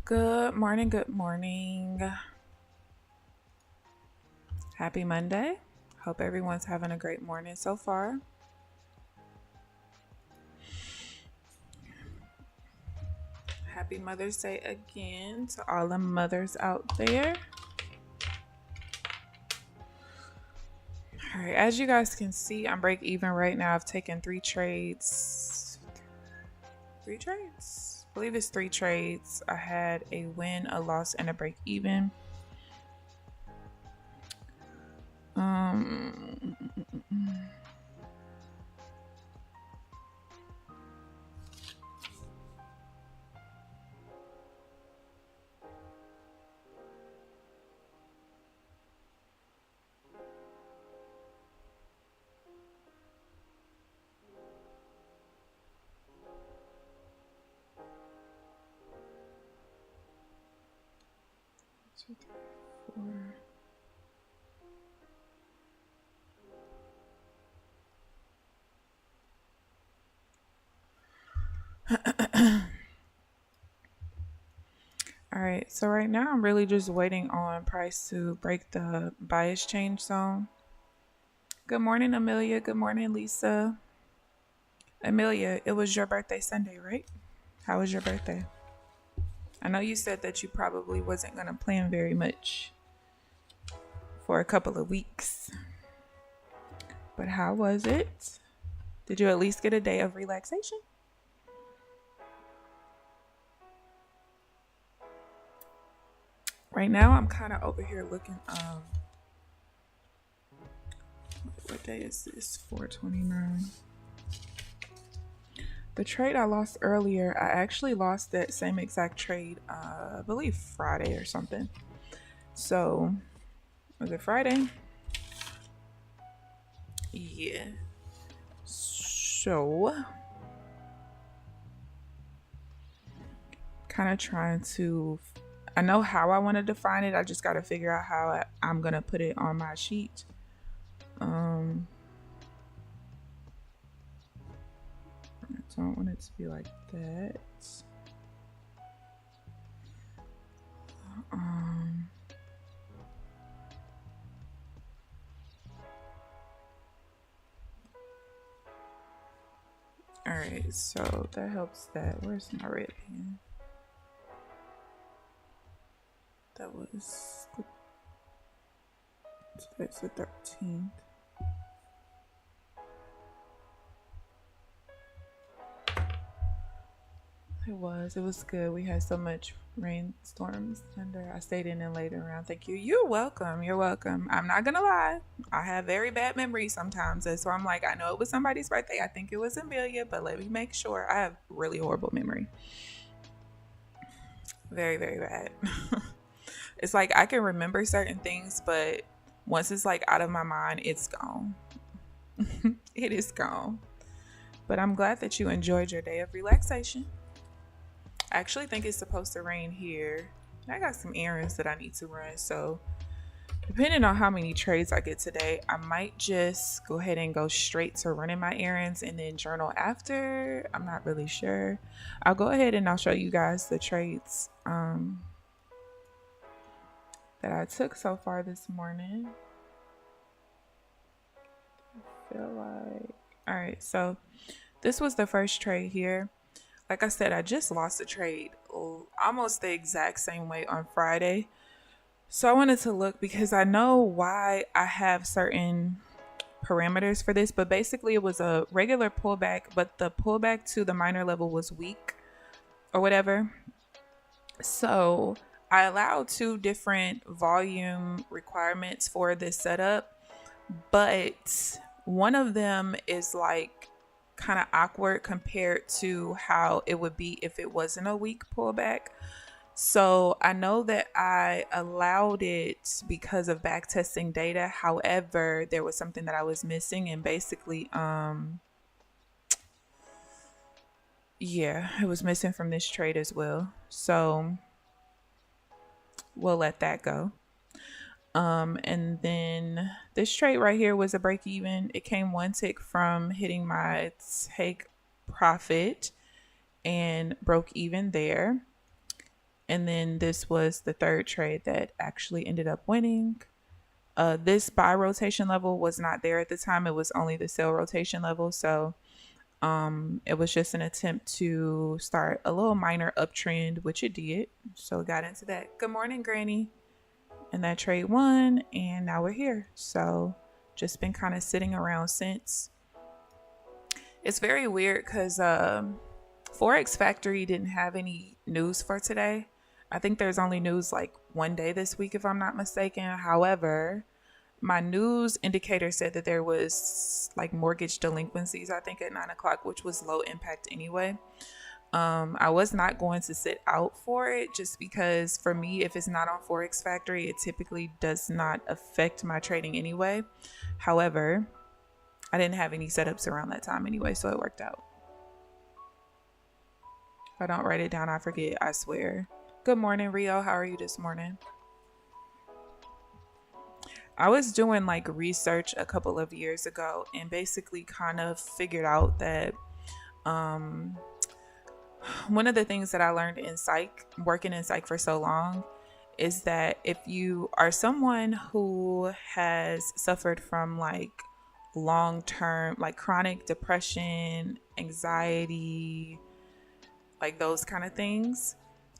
Good morning, good morning. Happy Monday. Hope everyone's having a great morning so far. Happy Mother's Day again to all the mothers out there. All right, as you guys can see, I'm break even right now. I've taken three trades. Three trades? I believe it's three trades. I had a win, a loss, and a break even. Um, Two, three, four. All right, so right now I'm really just waiting on price to break the bias change zone. Good morning, Amelia. Good morning, Lisa. Amelia, it was your birthday Sunday, right? How was your birthday? I know you said that you probably wasn't going to plan very much for a couple of weeks, but how was it? Did you at least get a day of relaxation? Right now, I'm kind of over here looking. What day is this? 4/29. The trade I lost earlier, I actually lost that same exact trade, I believe Friday or something. So, was it Friday? Yeah. So, kind of trying to, I know how I want to define it. I just got to figure out how I'm going to put it on my sheet. I don't want it to be like that. All right, so that helps that. Where's my red pen? That was today's the 13th. It was good. We had so much rainstorms, thunder. I stayed in and laid around. Thank you. You're welcome. You're welcome. I'm not gonna lie. I have very bad memory sometimes. And so I'm like, I know it was somebody's birthday. I think it was Amelia, but let me make sure. I have really horrible memory. Very, very bad. It's like I can remember certain things, but once it's like out of my mind, it's gone. It is gone. But I'm glad that you enjoyed your day of relaxation. I actually think it's supposed to rain here. I got some errands that I need to run, so depending on how many trades I get today, I might just go ahead and go straight to running my errands and then journal after. I'm not really sure. I'll go ahead and I'll show you guys the trades that I took so far this morning. I feel like, all right, so this was the first trade here. Like I said, I just lost a trade almost the exact same way on Friday. So I wanted to look because I know why I have certain parameters for this, but basically it was a regular pullback, but the pullback to the minor level was weak or whatever. So I allowed two different volume requirements for this setup, but one of them is like kind of awkward compared to how it would be if it wasn't a weak pullback. So I know that I allowed it because of back testing data. However, there was something that I was missing, and basically, yeah, it was missing from this trade as well. So we'll let that go. And then this trade right here was a break even. It came one tick from hitting my take profit and broke even there. And then this was the third trade that actually ended up winning. This buy rotation level was not there at the time. It was only the sell rotation level. So it was just an attempt to start a little minor uptrend, which it did. So got into that. Good morning, Granny. And that trade won, and now we're here. So just been kind of sitting around since. It's very weird because Forex Factory didn't have any news for today. I think there's only news like one day this week, if I'm not mistaken. However, my news indicator said that there was like mortgage delinquencies, I think at 9 o'clock, which was low impact anyway. I was not going to sit out for it just because for me, if it's not on Forex Factory, it typically does not affect my trading anyway. However, I didn't have any setups around that time anyway, so it worked out. If I don't write it down, I forget, I swear. Good morning, Rio. How are you this morning? I was doing like research a couple of years ago and basically kind of figured out that one of the things that I learned in psych, working in psych for so long, is that if you are someone who has suffered from like long-term, like chronic depression, anxiety, like those kind of things,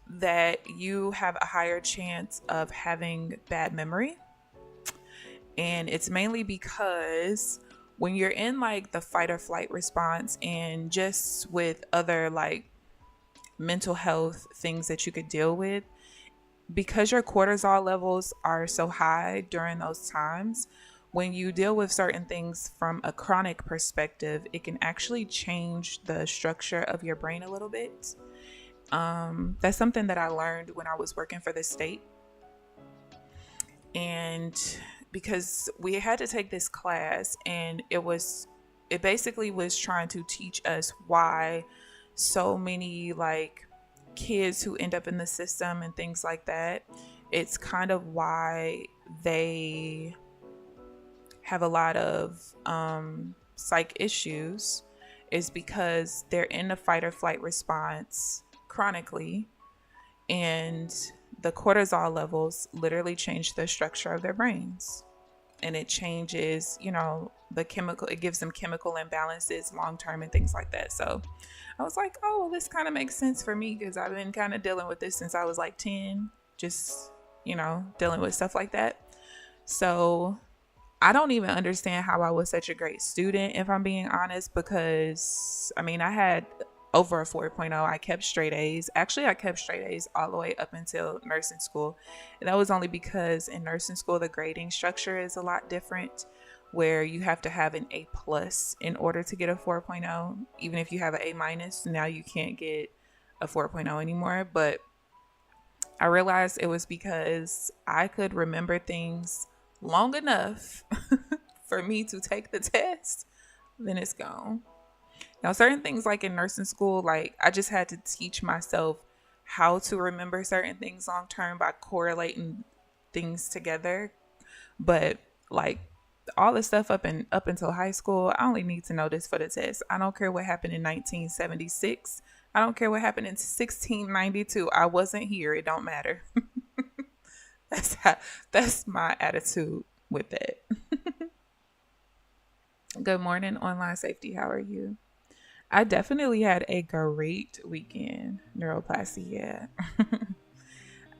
that you have a higher chance of having bad memory. And it's mainly because when you're in like the fight or flight response and just with other like mental health things that you could deal with, because your cortisol levels are so high during those times, when you deal with certain things from a chronic perspective, it can actually change the structure of your brain a little bit. That's something that I learned when I was working for the state. And because we had to take this class, and it basically was trying to teach us why so many like kids who end up in the system and things like that, it's kind of why they have a lot of psych issues, is because they're in a fight or flight response chronically, and the cortisol levels literally change the structure of their brains, and it changes, the chemical, it gives them chemical imbalances long term and things like that. So I was like, oh, well, this kind of makes sense for me because I've been kind of dealing with this since I was like 10, just, dealing with stuff like that. So I don't even understand how I was such a great student, if I'm being honest, because I had over a 4.0. I kept straight A's. Actually, I kept straight A's all the way up until nursing school. And that was only because in nursing school, the grading structure is a lot different, where you have to have an A+ in order to get a 4.0. Even if you have an A-, now you can't get a 4.0 anymore. But I realized it was because I could remember things long enough for me to take the test, then it's gone. Now, certain things like in nursing school, like I just had to teach myself how to remember certain things long term by correlating things together. But like all the stuff up until high school, I only need to know this for the test. I don't care what happened in 1976. I don't care what happened in 1692. I wasn't here. It don't matter. That's my attitude with that. Good morning, Online Safety. How are you? I definitely had a great weekend. Neuroplasty, yeah.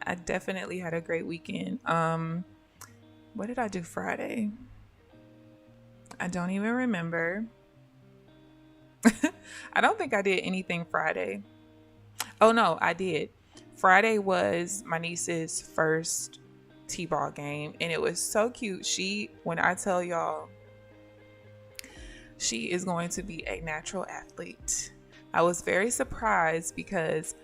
I definitely had a great weekend. What did I do Friday? I don't even remember. I don't think I did anything Friday. Oh no, I did. Friday was my niece's first t-ball game, and it was so cute. When I tell y'all, she is going to be a natural athlete. I was very surprised because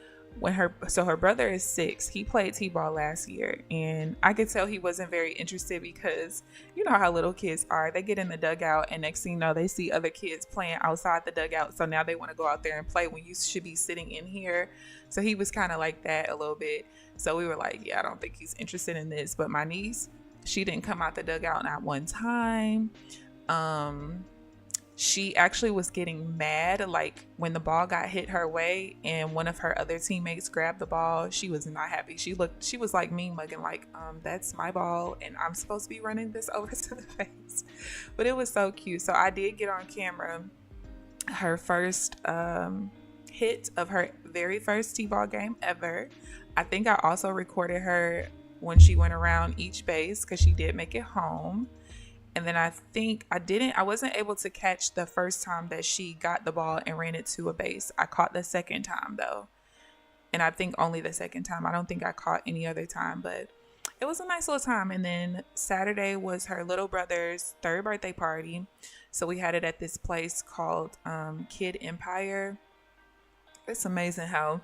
her brother is 6. He played t-ball last year, and I could tell he wasn't very interested because you know how little kids are. They get in the dugout, and next thing you know, they see other kids playing outside the dugout. So now they want to go out there and play when you should be sitting in here. So he was kind of like that a little bit. So we were like, yeah, I don't think he's interested in this. But my niece, she didn't come out the dugout not one time. she actually was getting mad, like when the ball got hit her way and one of her other teammates grabbed the ball. She was not happy. She was like mean mugging, like, that's my ball and I'm supposed to be running this over to the face. But it was so cute. So I did get on camera her first hit of her very first t-ball game ever. I think I also recorded her when she went around each base, because she did make it home. And then I think I wasn't able to catch the first time that she got the ball and ran it to a base. I caught the second time though. And I think only the second time. I don't think I caught any other time, but it was a nice little time. And then Saturday was her little brother's 3rd birthday party. So we had it at this place called KeAmber. It's amazing how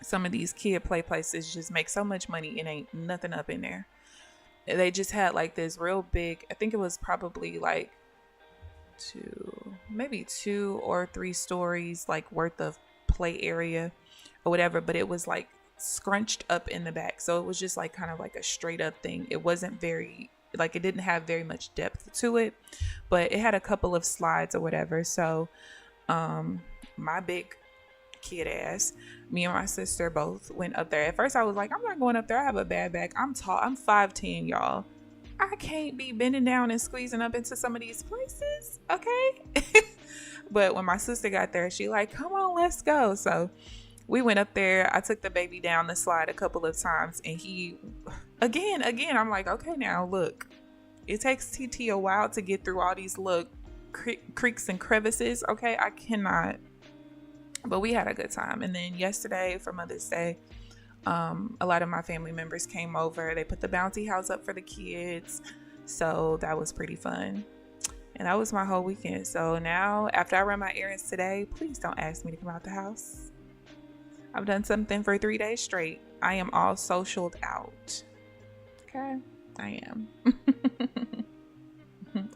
some of these kid play places just make so much money and ain't nothing up in there. They just had like this real big, I think it was probably like 2 or 3 stories like worth of play area or whatever, but it was like scrunched up in the back. So it was just like kind of like a straight up thing. It wasn't very, like, it didn't have very much depth to it, but it had a couple of slides or whatever. So my big kid ass, me and my sister both went up there. At first I was like, I'm not going up there, I have a bad back, I'm tall, I'm 5'10", y'all, I can't be bending down and squeezing up into some of these places, okay? But when my sister got there, she like, come on, let's go. So we went up there. I took the baby down the slide a couple of times, and he again I'm like, okay, now look, it takes TT a while to get through all these little creeks and crevices, okay? I cannot. But we had a good time. And then yesterday for Mother's Day, a lot of my family members came over. They put the bouncy house up for the kids. So that was pretty fun. And that was my whole weekend. So now after I run my errands today, please don't ask me to come out the house. I've done something for 3 days straight. I am all socialed out. Okay, I am.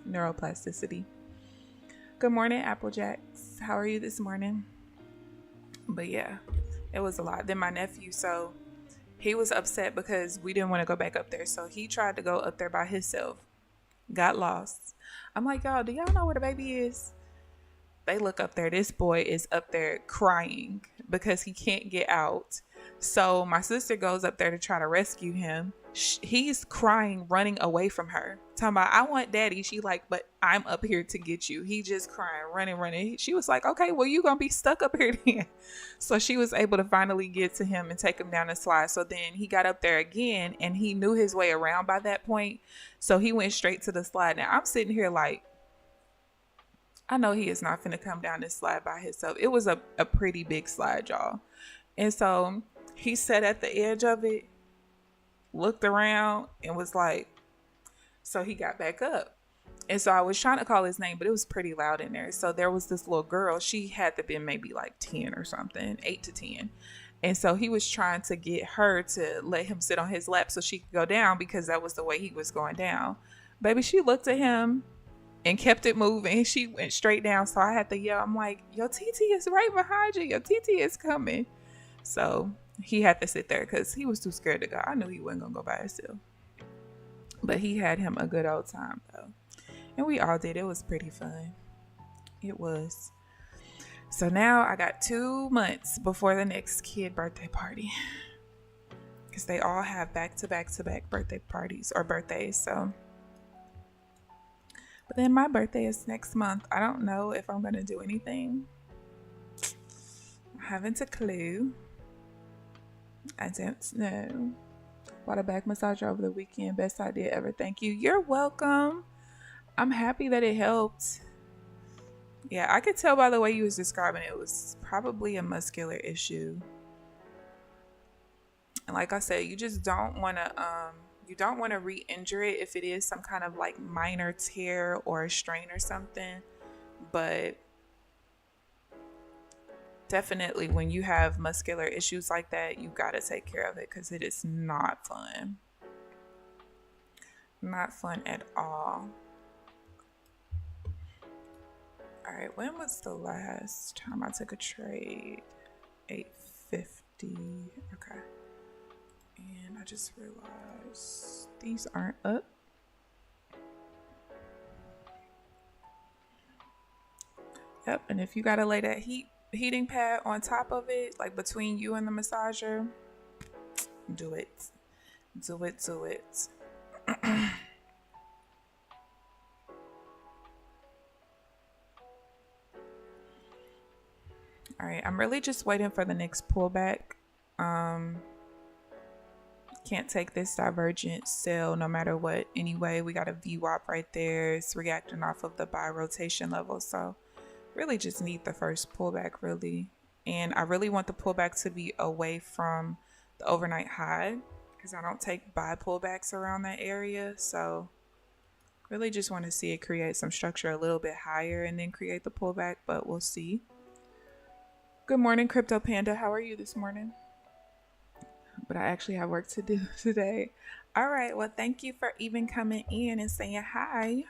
Neuroplasticity. Good morning, Applejacks. How are you this morning? But yeah, it was a lot. Then my nephew, so he was upset because we didn't want to go back up there. So he tried to go up there by himself. Got lost. I'm like, y'all, do y'all know where the baby is? They look up there. This boy is up there crying because he can't get out. So my sister goes up there to try to rescue him. He's crying, running away from her. Talking about, I want daddy. She like, but I'm up here to get you. He just crying, running. She was like, okay, well, you gonna be stuck up here then. So she was able to finally get to him and take him down the slide. So then he got up there again and he knew his way around by that point. So he went straight to the slide. Now I'm sitting here like, I know he is not finna come down this slide by himself. It was a pretty big slide, y'all. And so he sat at the edge of it, looked around, and was like, so he got back up. And so I was trying to call his name, but it was pretty loud in there. So there was this little girl. She had to be maybe like 10 or something, 8 to 10. And so he was trying to get her to let him sit on his lap so she could go down because that was the way he was going down. Baby, she looked at him and kept it moving. She went straight down. So I had to yell. I'm like, your TT is right behind you. Your TT is coming. So he had to sit there because he was too scared to go. I knew he wasn't going to go by himself. But he had him a good old time, though. And we all did. It was pretty fun. It was. So now I got 2 months before the next kid birthday party. Because they all have back-to-back birthday parties or birthdays. So. But then my birthday is next month. I don't know if I'm going to do anything. I haven't a clue. I don't know. Bought a back massager over the weekend. Best idea ever. Thank you. You're welcome. I'm happy that it helped. Yeah, I could tell by the way you was describing it. It was probably a muscular issue. And like I said, you just don't want to re-injure it if it is some kind of like minor tear or a strain or something. But definitely when you have muscular issues like that, you got to take care of it because it is not fun. Not fun at all. All right, when was the last time I took a trade? 850. Okay. And I just realized these aren't up. Yep, and if you gotta lay that heating pad on top of it, like between you and the massager, do it. Do it, do it. All right, I'm really just waiting for the next pullback. Can't take this divergent sell no matter what. Anyway, we got a VWAP right there. It's reacting off of the buy rotation level. So really just need the first pullback really. And I really want the pullback to be away from the overnight high because I don't take buy pullbacks around that area. So really just want to see it create some structure a little bit higher and then create the pullback, but we'll see. Good morning, Crypto Panda. How are you this morning? But I actually have work to do today. All right. Well, thank you for even coming in and saying hi.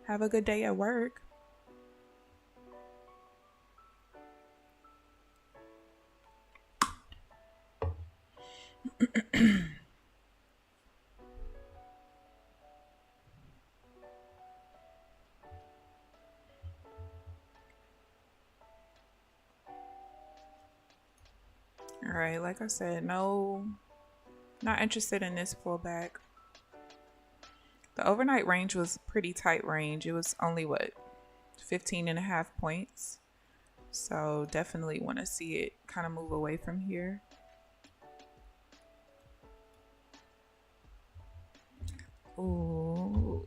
Have a good day at work. All right. Like I said, no, not interested in this pullback. The overnight range was pretty tight range. It was only what, 15.5 points. So definitely want to see it kind of move away from here. Ooh.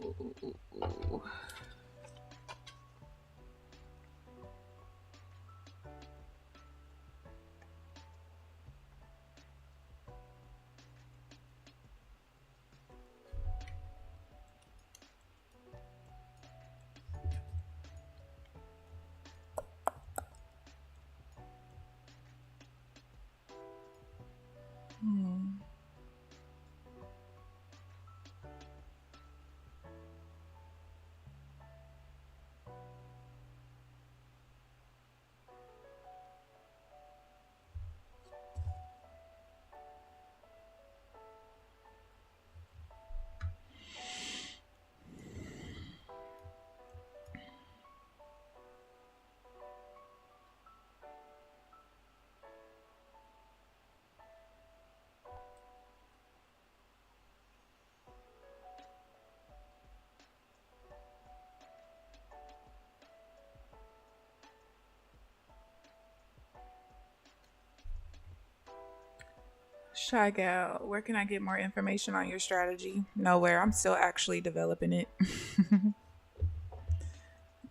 Shy Gal, where can I get more information on your strategy? Nowhere. I'm still actually developing it.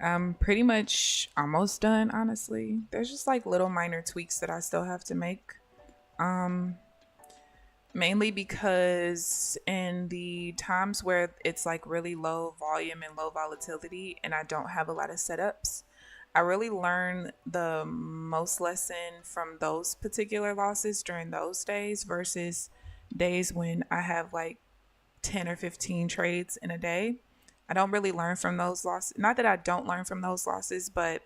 I'm pretty much almost done, honestly. There's just like little minor tweaks that I still have to make. Mainly because in the times where it's like really low volume and low volatility and I don't have a lot of setups, I really learn the most lesson from those particular losses during those days versus days when I have like 10 or 15 trades in a day. I don't really learn from those losses. Not that I don't learn from those losses, but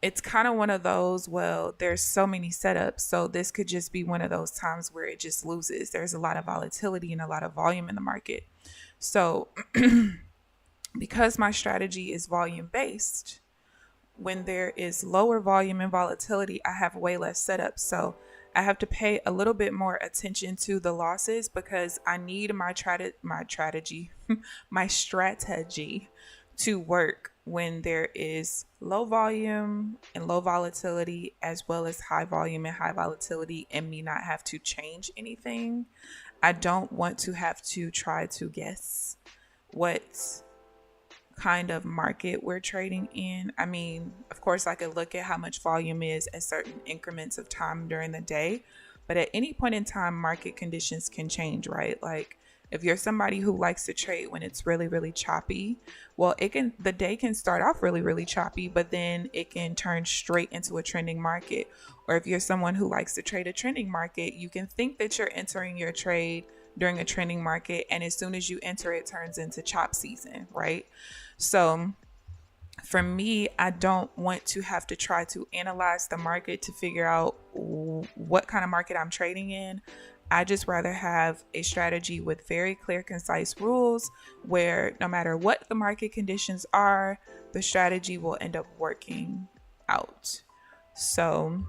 it's kind of one of those, well, there's so many setups. So this could just be one of those times where it just loses. There's a lot of volatility and a lot of volume in the market. So because my strategy is volume based, when there is lower volume and volatility, I have way less setups. So I have to pay a little bit more attention to the losses because I need my strategy, my strategy to work when there is low volume and low volatility, as well as high volume and high volatility, and me not have to change anything. I don't want to have to try to guess what kind of market we're trading in. I mean, of course, I could look at how much volume is at certain increments of time during the day, but at any point in time, market conditions can change, right? Like if you're somebody who likes to trade when it's really, really choppy, well, the day can start off really, really choppy, but then it can turn straight into a trending market. Or if you're someone who likes to trade a trending market, you can think that you're entering your trade during a trending market, and as soon as you enter, it turns into chop season, right? So for me, I don't want to have to try to analyze the market to figure out what kind of market I'm trading in. I just rather have a strategy with very clear, concise rules where no matter what the market conditions are, the strategy will end up working out. So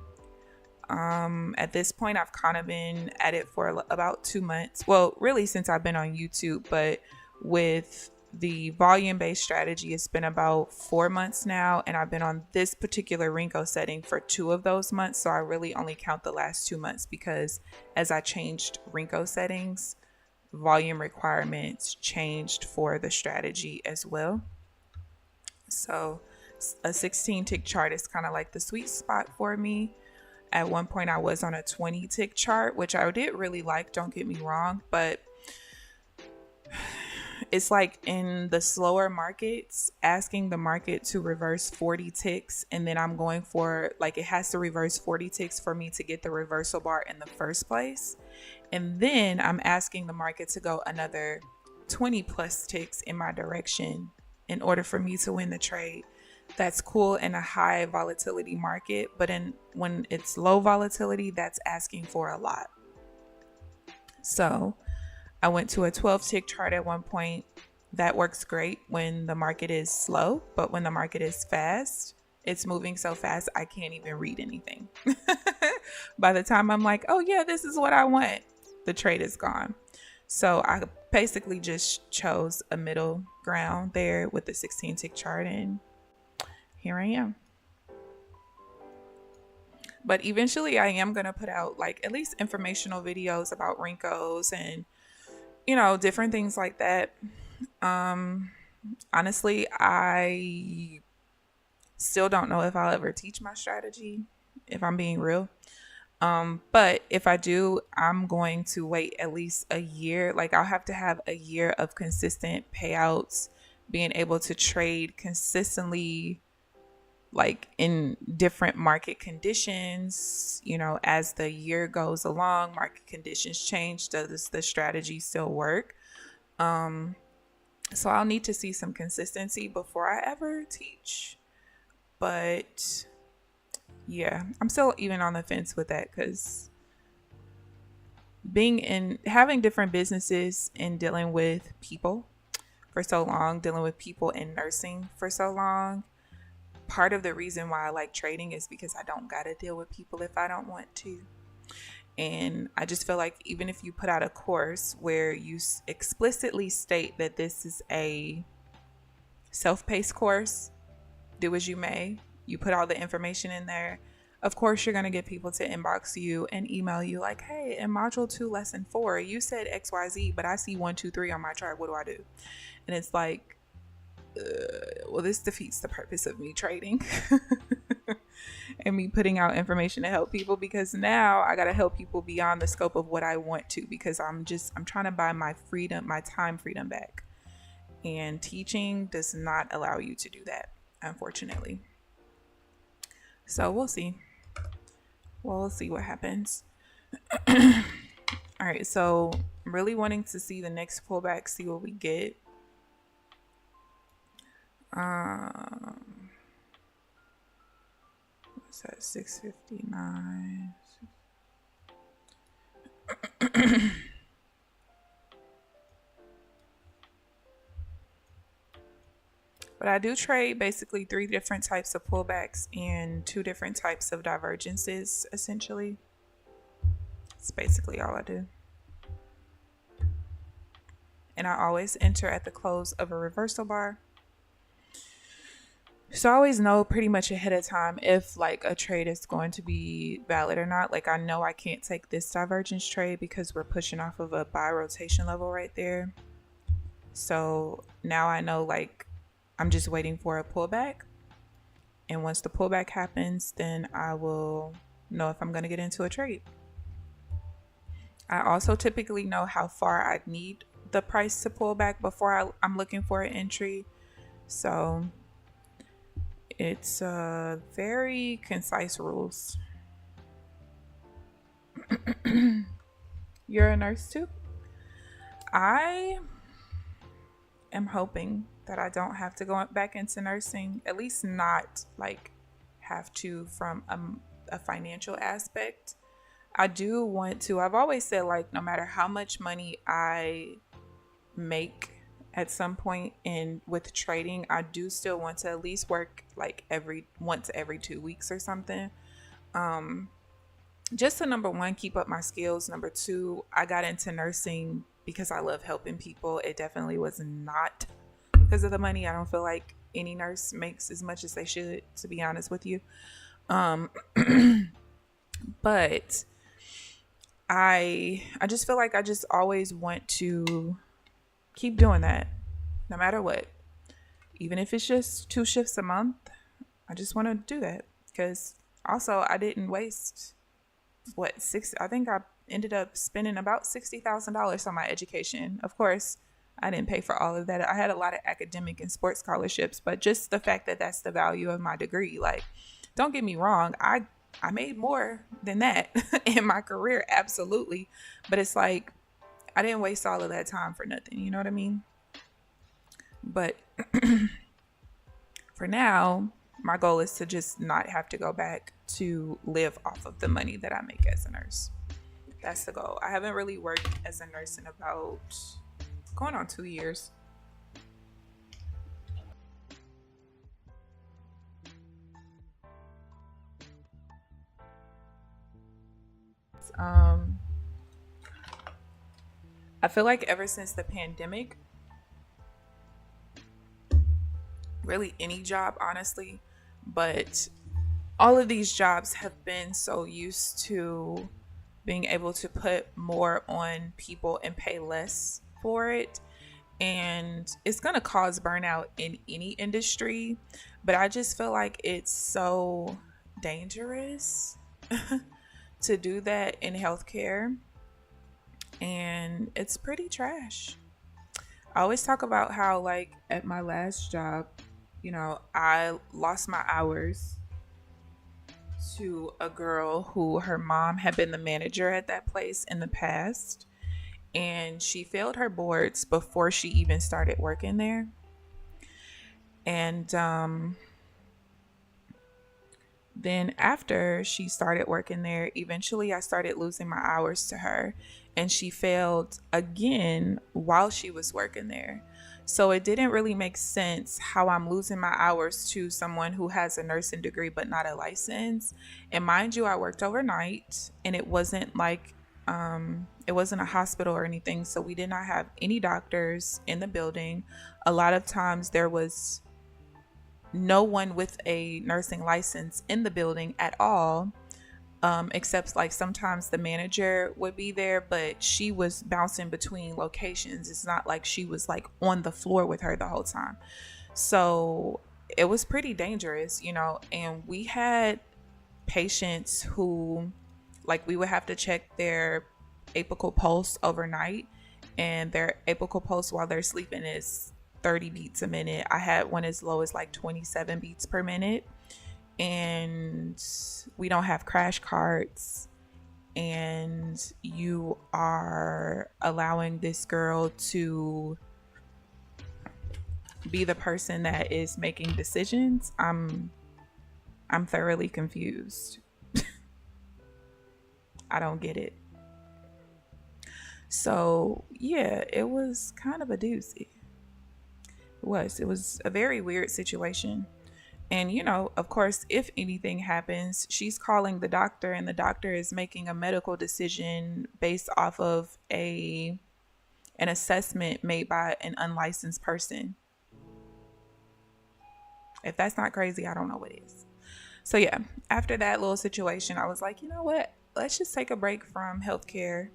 at this point, I've kind of been at it for about 2 months. Well, really since I've been on YouTube, but with the volume-based strategy, it's been about 4 months now, and I've been on this particular Renko setting for 2 of those months. So I really only count the last 2 months because as I changed Renko settings, volume requirements changed for the strategy as well. So a 16 tick chart is kind of like the sweet spot for me. At one point I was on a 20 tick chart, which I did really like, don't get me wrong, but it's like in the slower markets, asking the market to reverse 40 ticks, and then I'm going for like it has to reverse 40 ticks for me to get the reversal bar in the first place. And then I'm asking the market to go another 20 plus ticks in my direction in order for me to win the trade. That's cool in a high volatility market, but when it's low volatility, that's asking for a lot. So I went to a 12 tick chart at one point. That works great when the market is slow, but when the market is fast, it's moving so fast I can't even read anything. By the time I'm like, oh yeah, this is what I want, the trade is gone. So I basically just chose a middle ground there with the 16 tick chart, and here I am. But eventually I am going to put out like at least informational videos about Renkos and, you know, different things like that. Honestly, I still don't know if I'll ever teach my strategy, if I'm being real. But if I do, I'm going to wait at least a year. Like I'll have to have a year of consistent payouts, being able to trade consistently, like in different market conditions. You know, as the year goes along, market conditions change. Does the strategy still work? So I'll need to see some consistency before I ever teach. But yeah, I'm still even on the fence with that, because having different businesses and dealing with people for so long, dealing with people in nursing for so long, part of the reason why I like trading is because I don't got to deal with people if I don't want to. And I just feel like even if you put out a course where you explicitly state that this is a self-paced course, do as you may, you put all the information in there, of course you're going to get people to inbox you and email you like, hey, in module 2 lesson 4 you said XYZ, but I see 1 2 3 on my chart, what do I do? And it's like, well, this defeats the purpose of me trading and me putting out information to help people, because now I got to help people beyond the scope of what I want to, because I'm trying to buy my freedom, my time freedom back. And teaching does not allow you to do that, unfortunately. So we'll see. We'll see what happens. All right, so I'm really wanting to see the next pullback, see what we get. What's that? 659. But I do trade basically 3 different types of pullbacks and 2 different types of divergences, essentially. It's basically all I do. And I always enter at the close of a reversal bar. So I always know pretty much ahead of time if like a trade is going to be valid or not. Like I know I can't take this divergence trade because we're pushing off of a buy rotation level right there. So now I know, like, I'm just waiting for a pullback. And once the pullback happens, then I will know if I'm going to get into a trade. I also typically know how far I need the price to pull back before I'm looking for an entry. So it's very concise rules. You're a nurse too? I am hoping that I don't have to go back into nursing, at least not like have to from a financial aspect. I do want to, I've always said, like, no matter how much money I make at some point in with trading, I do still want to at least work like once every 2 weeks or something. Just to, number one, keep up my skills. Number two, I got into nursing because I love helping people. It definitely was not because of the money. I don't feel like any nurse makes as much as they should, to be honest with you. But I just feel like I just always want to keep doing that no matter what. Even if it's just 2 shifts a month, I just want to do that because also I didn't waste I think I ended up spending about $60,000 on my education. Of course, I didn't pay for all of that. I had a lot of academic and sports scholarships, but just the fact that that's the value of my degree, like, don't get me wrong, I made more than that in my career, absolutely. But it's like, I didn't waste all of that time for nothing. You know what I mean? But for now, my goal is to just not have to go back to live off of the money that I make as a nurse. That's the goal. I haven't really worked as a nurse in about going on 2 years. I feel like ever since the pandemic, really any job, honestly, but all of these jobs have been so used to being able to put more on people and pay less for it. And it's going to cause burnout in any industry. But I just feel like it's so dangerous to do that in healthcare. And it's pretty trash. I always talk about how, like, at my last job, I lost my hours to a girl who her mom had been the manager at that place in the past. And she failed her boards before she even started working there. And then after she started working there, eventually I started losing my hours to her. And she failed again while she was working there. So it didn't really make sense how I'm losing my hours to someone who has a nursing degree but not a license. And mind you, I worked overnight, and it wasn't like it wasn't a hospital or anything, so we did not have any doctors in the building. A lot of times there was no one with a nursing license in the building at all. Except like sometimes the manager would be there, but she was bouncing between locations. It's not like she was like on the floor with her the whole time. So it was pretty dangerous, and we had patients who, like, we would have to check their apical pulse overnight, and their apical pulse while they're sleeping is 30 beats a minute. I had one as low as like 27 beats per minute. And we don't have crash carts, and you are allowing this girl to be the person that is making decisions. I'm thoroughly confused. I don't get it. So yeah, it was kind of a doozy. It was a very weird situation. And, of course, if anything happens, she's calling the doctor, and the doctor is making a medical decision based off of an assessment made by an unlicensed person. If that's not crazy, I don't know what is. So yeah, after that little situation, I was like, you know what? Let's just take a break from healthcare.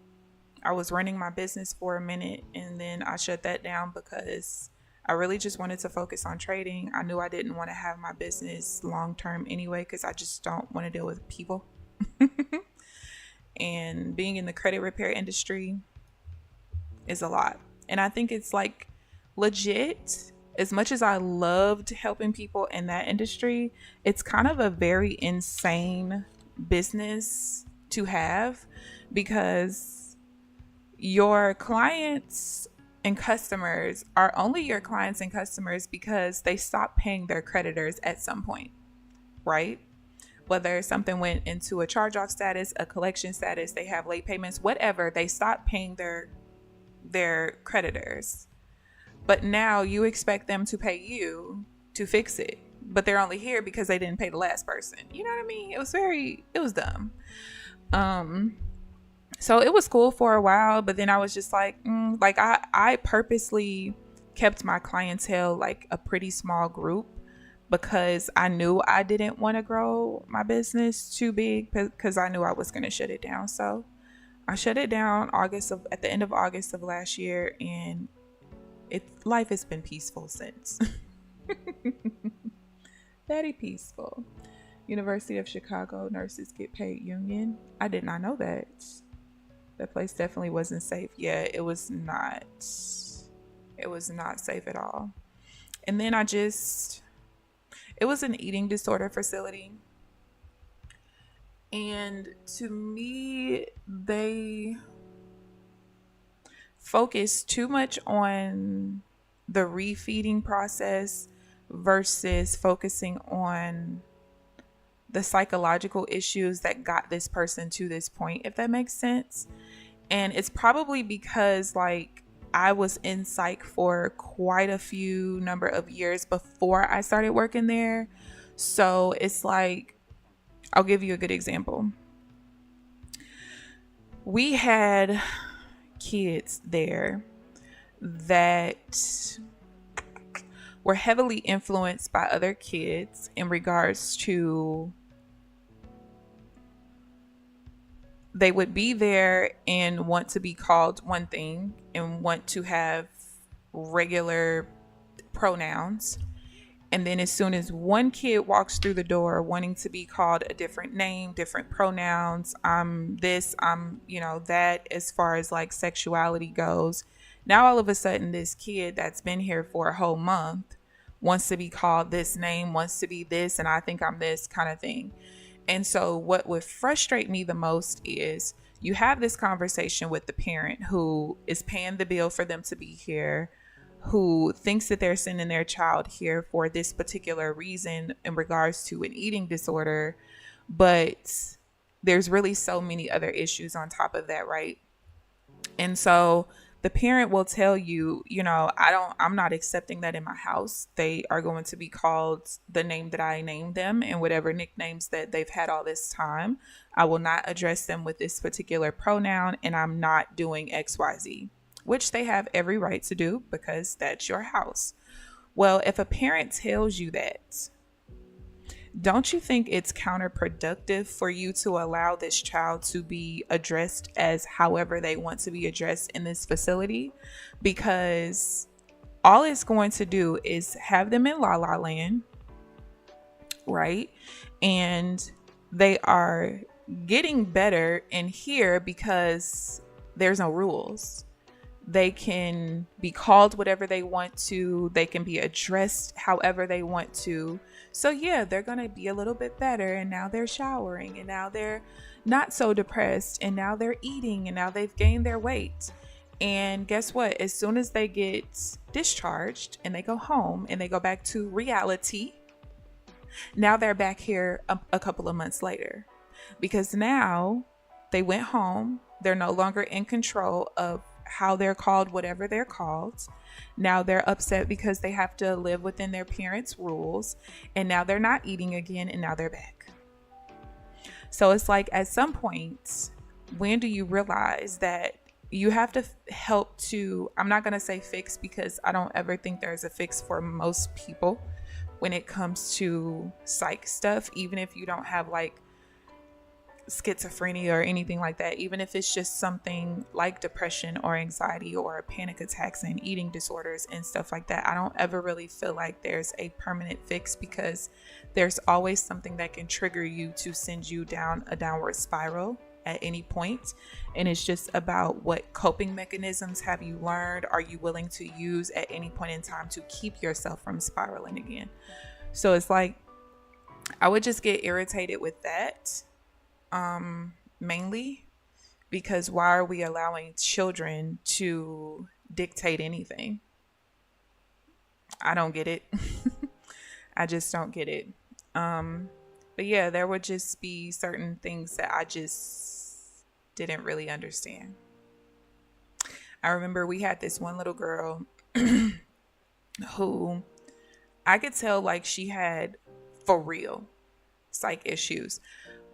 I was running my business for a minute, and then I shut that down because I really just wanted to focus on trading. I knew I didn't want to have my business long term anyway, because I just don't want to deal with people. And being in the credit repair industry is a lot. And I think it's like legit. As much as I loved helping people in that industry, it's kind of a very insane business to have, because your clients and customers are only your clients and customers because they stop paying their creditors at some point, right? whether something went into a charge-off status, a collection status, they have late payments, whatever, they stopped paying their creditors. But now you expect them to pay you to fix it, but they're only here because they didn't pay the last person. You know what I mean? It was dumb. So it was cool for a while, but then I was just like, like I purposely kept my clientele like a pretty small group because I knew I didn't want to grow my business too big because I knew I was going to shut it down. So I shut it down at the end of August of last year, and life has been peaceful since. Very peaceful. University of Chicago nurses get paid union. I did not know that. That place definitely wasn't safe. Yeah, it was not. It was not safe at all. And then it was an eating disorder facility. And to me, they focus too much on the refeeding process versus focusing on the psychological issues that got this person to this point, if that makes sense. And it's probably because like I was in psych for quite a few number of years before I started working there. So it's like, I'll give you a good example. We had kids there that were heavily influenced by other kids in regards to they would be there and want to be called one thing and want to have regular pronouns. And then as soon as one kid walks through the door wanting to be called a different name, different pronouns, I'm this, I'm, that, as far as like sexuality goes, now all of a sudden this kid that's been here for a whole month wants to be called this name, wants to be this, and I think I'm this kind of thing. And so what would frustrate me the most is you have this conversation with the parent who is paying the bill for them to be here, who thinks that they're sending their child here for this particular reason in regards to an eating disorder, but there's really so many other issues on top of that, right? And so the parent will tell you, I'm not accepting that in my house. They are going to be called the name that I named them and whatever nicknames that they've had all this time. I will not address them with this particular pronoun, and I'm not doing XYZ, which they have every right to do because that's your house. Well, if a parent tells you that, don't you think it's counterproductive for you to allow this child to be addressed as however they want to be addressed in this facility? Because all it's going to do is have them in la la land, right? And they are getting better in here because there's no rules. They can be called whatever they want to. They can be addressed however they want to. So yeah, they're going to be a little bit better. And now they're showering, and now they're not so depressed, and now they're eating, and now they've gained their weight. And guess what? As soon as they get discharged and they go home and they go back to reality, now they're back here a couple of months later, because now they went home. They're no longer in control of how they're called, whatever they're called. Now they're upset because they have to live within their parents' rules, and now they're not eating again, and now they're back. So it's like, at some point, when do you realize that you have to help to, I'm not going to say fix, because I don't ever think there's a fix for most people when it comes to psych stuff, even if you don't have like schizophrenia or anything like that, even if it's just something like depression or anxiety or panic attacks and eating disorders and stuff like that. I don't ever really feel like there's a permanent fix, because there's always something that can trigger you to send you down a downward spiral at any point. And it's just about what coping mechanisms have you learned, are you willing to use at any point in time to keep yourself from spiraling again. So it's like, I would just get irritated with that. Mainly because why are we allowing children to dictate anything? I don't get it. I just don't get it. But yeah, there would just be certain things that I just didn't really understand. I remember we had this one little girl who I could tell like she had for real psych issues.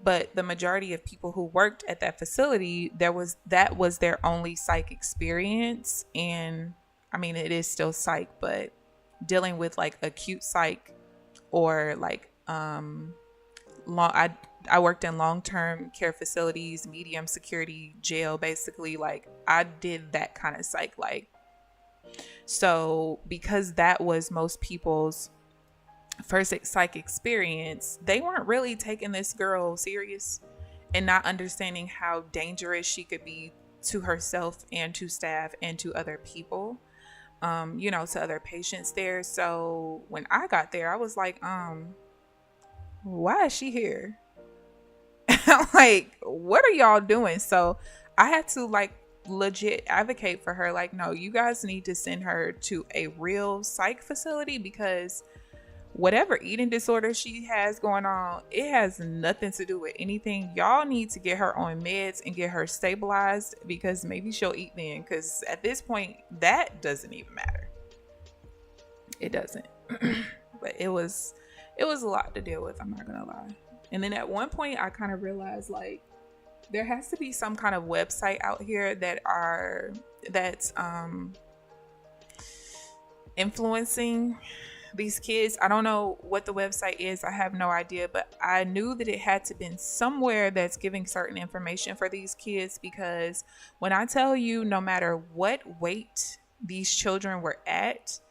But the majority of people who worked at that facility, that was their only psych experience. And I mean, it is still psych, but dealing with like acute psych or like long I worked in long-term care facilities, medium security jail, basically. Like I did that kind of psych. Like, so because that was most people's first psych experience, they weren't really taking this girl serious and not understanding how dangerous she could be to herself and to staff and to other people, to other patients there. So when I got there, I was like, why is she here? Like, what are y'all doing? So I had to like legit advocate for her. Like, no, you guys need to send her to a real psych facility, because whatever eating disorder she has going on, it has nothing to do with anything. Y'all need to get her on meds and get her stabilized, because maybe she'll eat then. Because at this point, that doesn't even matter. It doesn't. But it was a lot to deal with, I'm not gonna lie. And then at one point I kind of realized like there has to be some kind of website out here that's influencing these kids. I don't know what the website is. I have no idea, but I knew that it had to been somewhere that's giving certain information for these kids, because when I tell you, no matter what weight these children were at,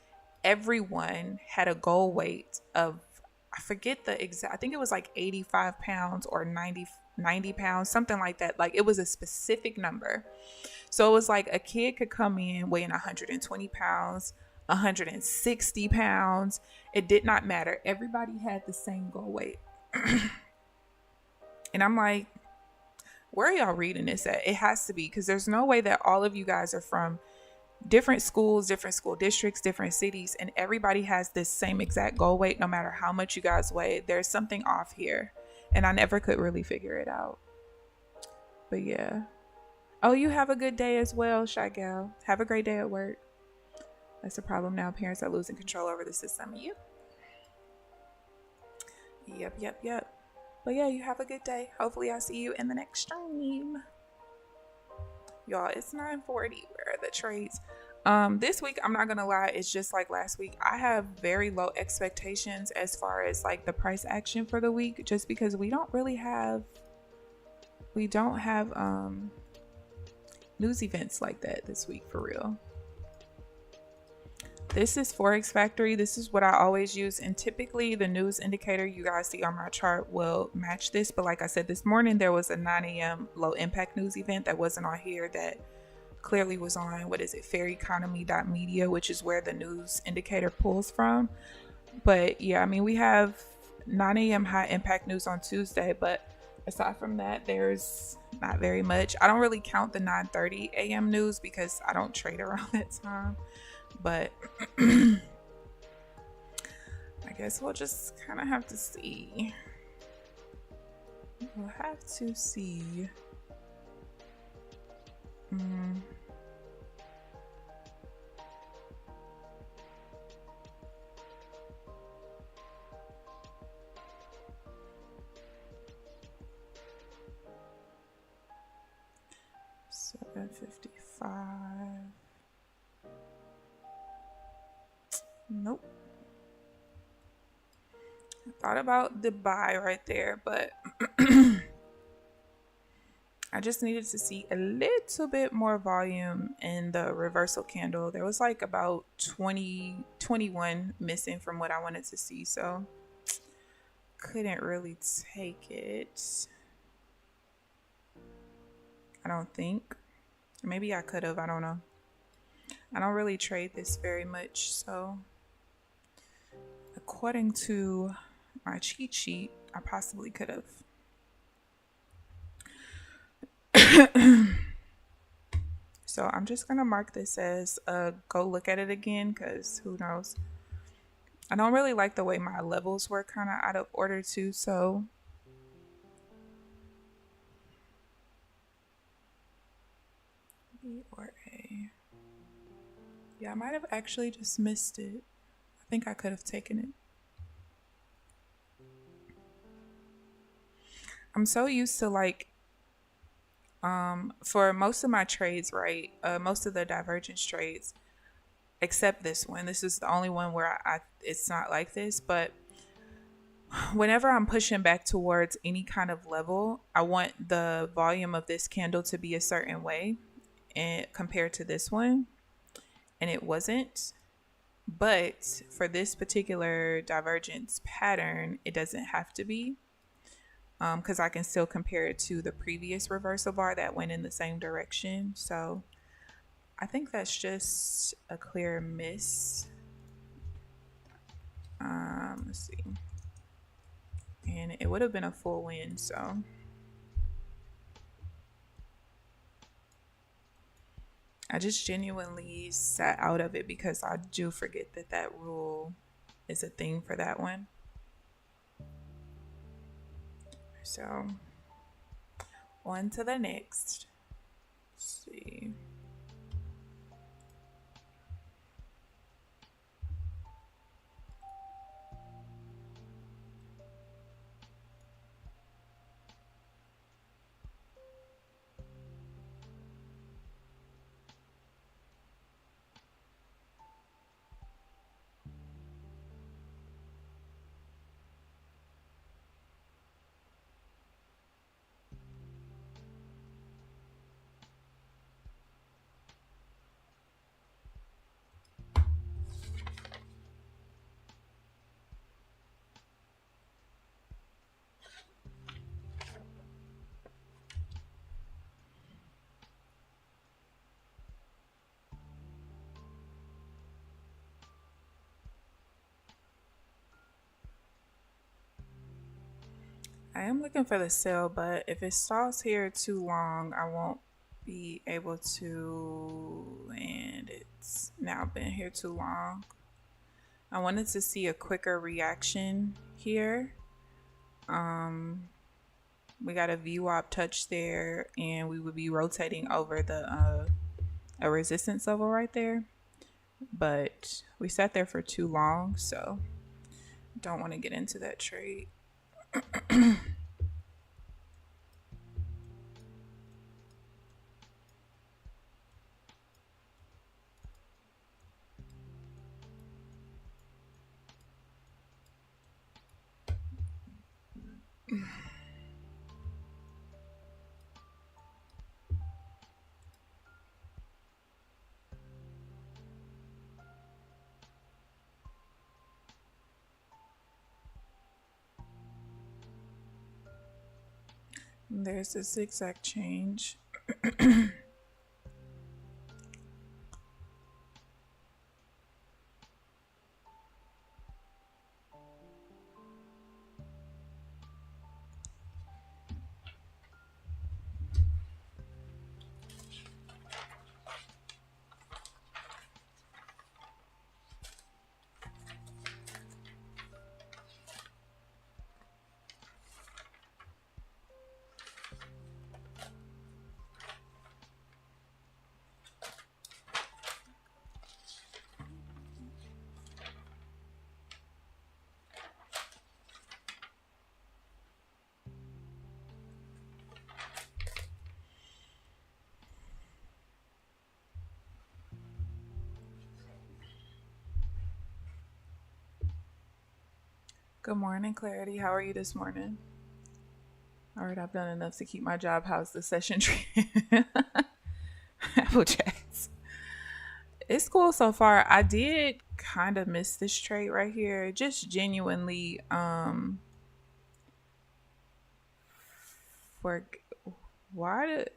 everyone had a goal weight of, I forget the exact, I think it was like 85 pounds or 90 pounds, something like that. Like it was a specific number. So it was like a kid could come in weighing 120 pounds, 160 pounds. It did not matter. Everybody had the same goal weight. And I'm like, where are y'all reading this at? It has to be, because there's no way that all of you guys are from different schools, different school districts, different cities, and everybody has this same exact goal weight no matter how much you guys weigh. There's something off here. And I never could really figure it out. But yeah. Oh, you have a good day as well, Shy Gal. Have a great day at work. That's the problem now. Parents are losing control over the system. Yep. But yeah, you have a good day. Hopefully I'll see you in the next stream. Y'all, it's 9:40. Where are the trades? This week, I'm not gonna lie, it's just like last week. I have very low expectations as far as like the price action for the week, just because we don't have news events like that this week for real. This is Forex Factory. This is what I always use, and typically the news indicator you guys see on my chart will match this. But like I said, this morning there was a 9 a.m. low impact news event that wasn't on here that clearly was on, faireconomy.media, which is where the news indicator pulls from. But yeah, I mean, we have 9 a.m. high impact news on Tuesday, but aside from that, there's not very much. I don't really count the 9:30 a.m. news because I don't trade around that time. But I guess we'll just kind of have to see. We'll have to see. $7.55. Nope. I thought about the buy right there, but I just needed to see a little bit more volume in the reversal candle. There was like about 21 missing from what I wanted to see, so couldn't really take it. I don't think. Maybe I could have, I don't know. I don't really trade this very much, so according to my cheat sheet, I possibly could have. So I'm just gonna mark this as go look at it again, because who knows. I don't really like the way my levels were kind of out of order too, so B or A. Yeah, I might have actually just missed it. I think I could have taken it. I'm so used to like for most of my trades, right? Most of the divergence trades, except this one. This is the only one where I it's not like this, but whenever I'm pushing back towards any kind of level, I want the volume of this candle to be a certain way and compared to this one, and it wasn't. But for this particular divergence pattern, it doesn't have to be, because I can still compare it to the previous reversal bar that went in the same direction. So I think that's just a clear miss. Let's see. And it would have been a full win, so I just genuinely sat out of it because I do forget that that rule is a thing for that one. So on to the next. Let's see. I am looking for the sale, but if it stalls here too long, I won't be able to, and it's now been here too long. I wanted to see a quicker reaction here. We got a VWAP touch there, and we would be rotating over the a resistance level right there. But we sat there for too long, so don't want to get into that trade. There's a zigzag change. Good morning, Clarity. How are you this morning? All right, I've done enough to keep my job. How's the session treating? Apple Jacks. It's cool so far. I did kind of miss this trade right here. Just genuinely, for why did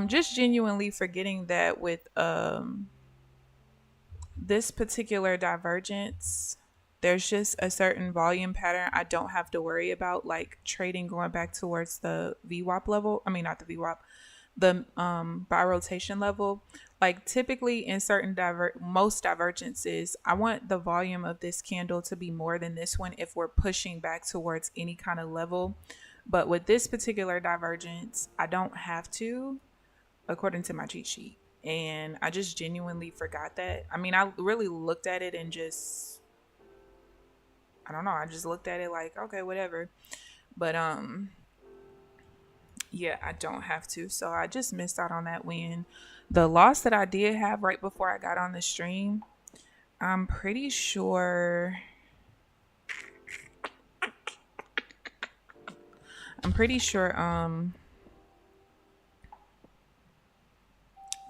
just genuinely forgetting that with this particular divergence, there's just a certain volume pattern I don't have to worry about, like trading going back towards the VWAP level. I mean, not the VWAP, the buy rotation level. Like typically in certain most divergences, I want the volume of this candle to be more than this one if we're pushing back towards any kind of level. But with this particular divergence, I don't have to, according to my cheat sheet. And I just genuinely forgot that. I mean, I really looked at it and just, I don't know, I just looked at it like, okay, whatever. But yeah, I don't have to. So I just missed out on that win. The loss that I did have right before I got on the stream, I'm pretty sure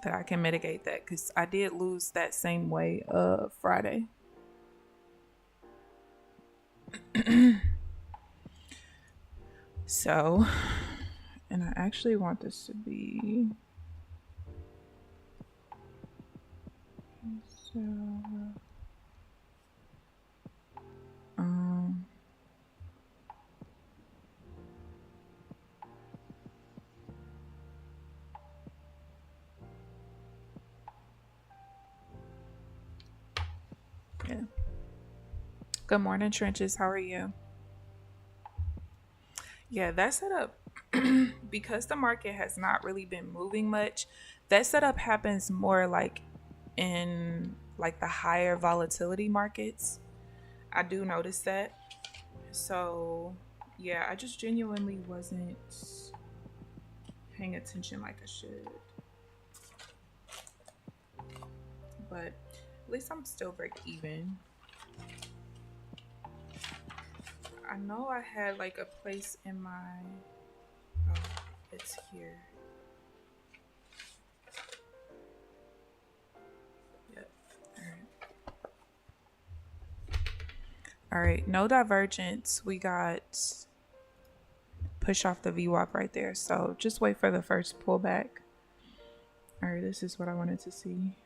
that I can mitigate that, because I did lose that same way Friday. So, and I actually want this to be so yeah. Good morning, Trenches. How are you? Yeah, that setup, because the market has not really been moving much, that setup happens more like in like the higher volatility markets. I do notice that. So yeah, I just genuinely wasn't paying attention like I should. But at least I'm still break even. I know I had like a place in my, oh, it's here. Yep. All right, no divergence. We got push off the VWAP right there. So just wait for the first pullback. All right, this is what I wanted to see.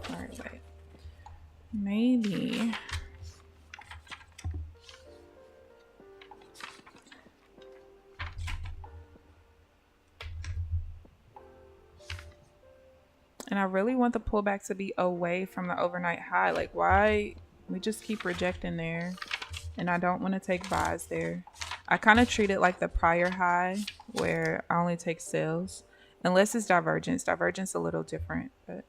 All right, wait. Maybe. And I really want the pullback to be away from the overnight high. Like, why we just keep rejecting there? And I don't want to take buys there. I kind of treat it like the prior high, where I only take sales unless it's divergence. Divergence a little different, but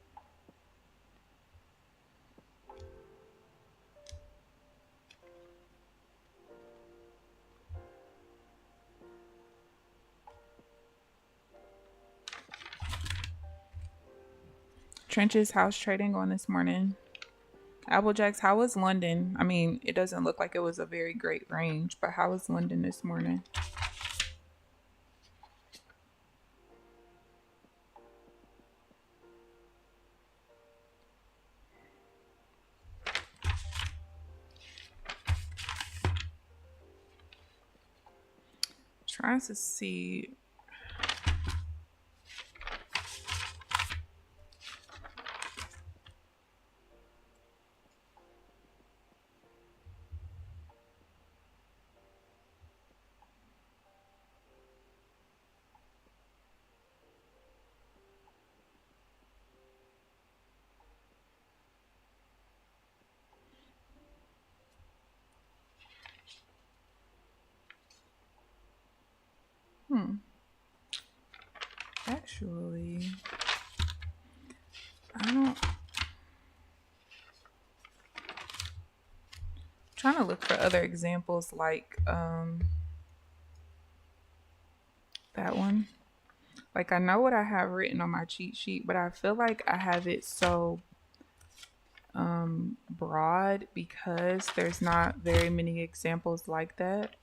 Trenches, how's trading going this morning? Applejacks, how was London? I mean, it doesn't look like it was a very great range, but how was London this morning? Trying to see. Actually, I don't. Trying to look for other examples like that one. Like, I know what I have written on my cheat sheet, but I feel like I have it so broad because there's not very many examples like that.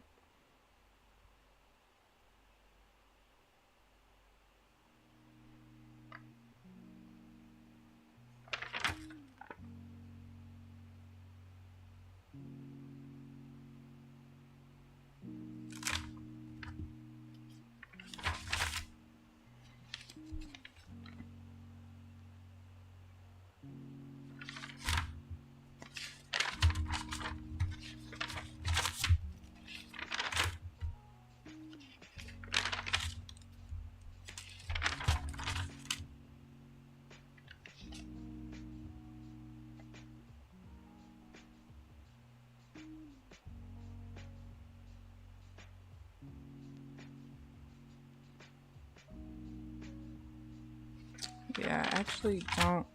I actually don't.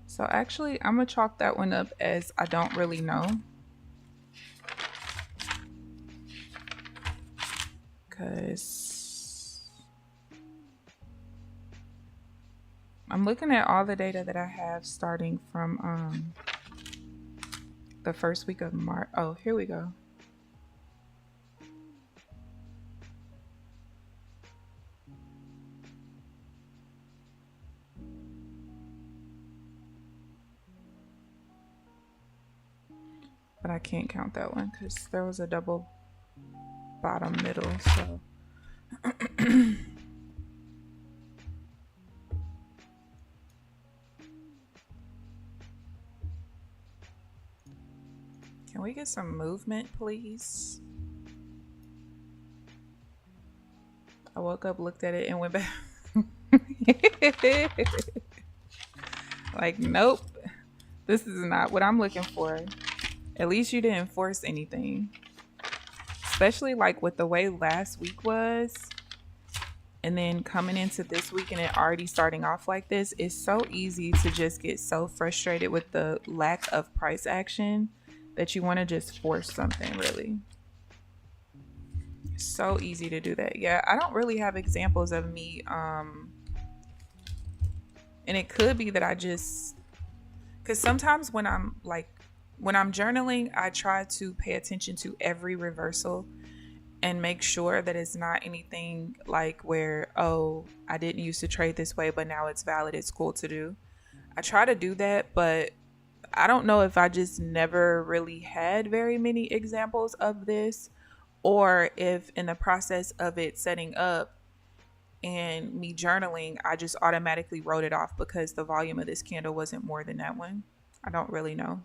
So actually, I'm gonna chalk that one up as I don't really know. Because I'm looking at all the data that I have starting from the first week of March. Oh, here we go. But I can't count that one because there was a double bottom middle, so can we get some movement, please? I woke up, looked at it, and went back. Like, nope, this is not what I'm looking for. At least you didn't force anything. Especially like with the way last week was, and then coming into this week and it already starting off like this, it's so easy to just get so frustrated with the lack of price action that you want to just force something, really. So easy to do that. Yeah, I don't really have examples of me and it could be that I just, because sometimes when I'm journaling, I try to pay attention to every reversal and make sure that it's not anything like where, oh, I didn't used to trade this way, but now it's valid, it's cool to do. I try to do that, but I don't know if I just never really had very many examples of this, or if in the process of it setting up and me journaling, I just automatically wrote it off because the volume of this candle wasn't more than that one. I don't really know.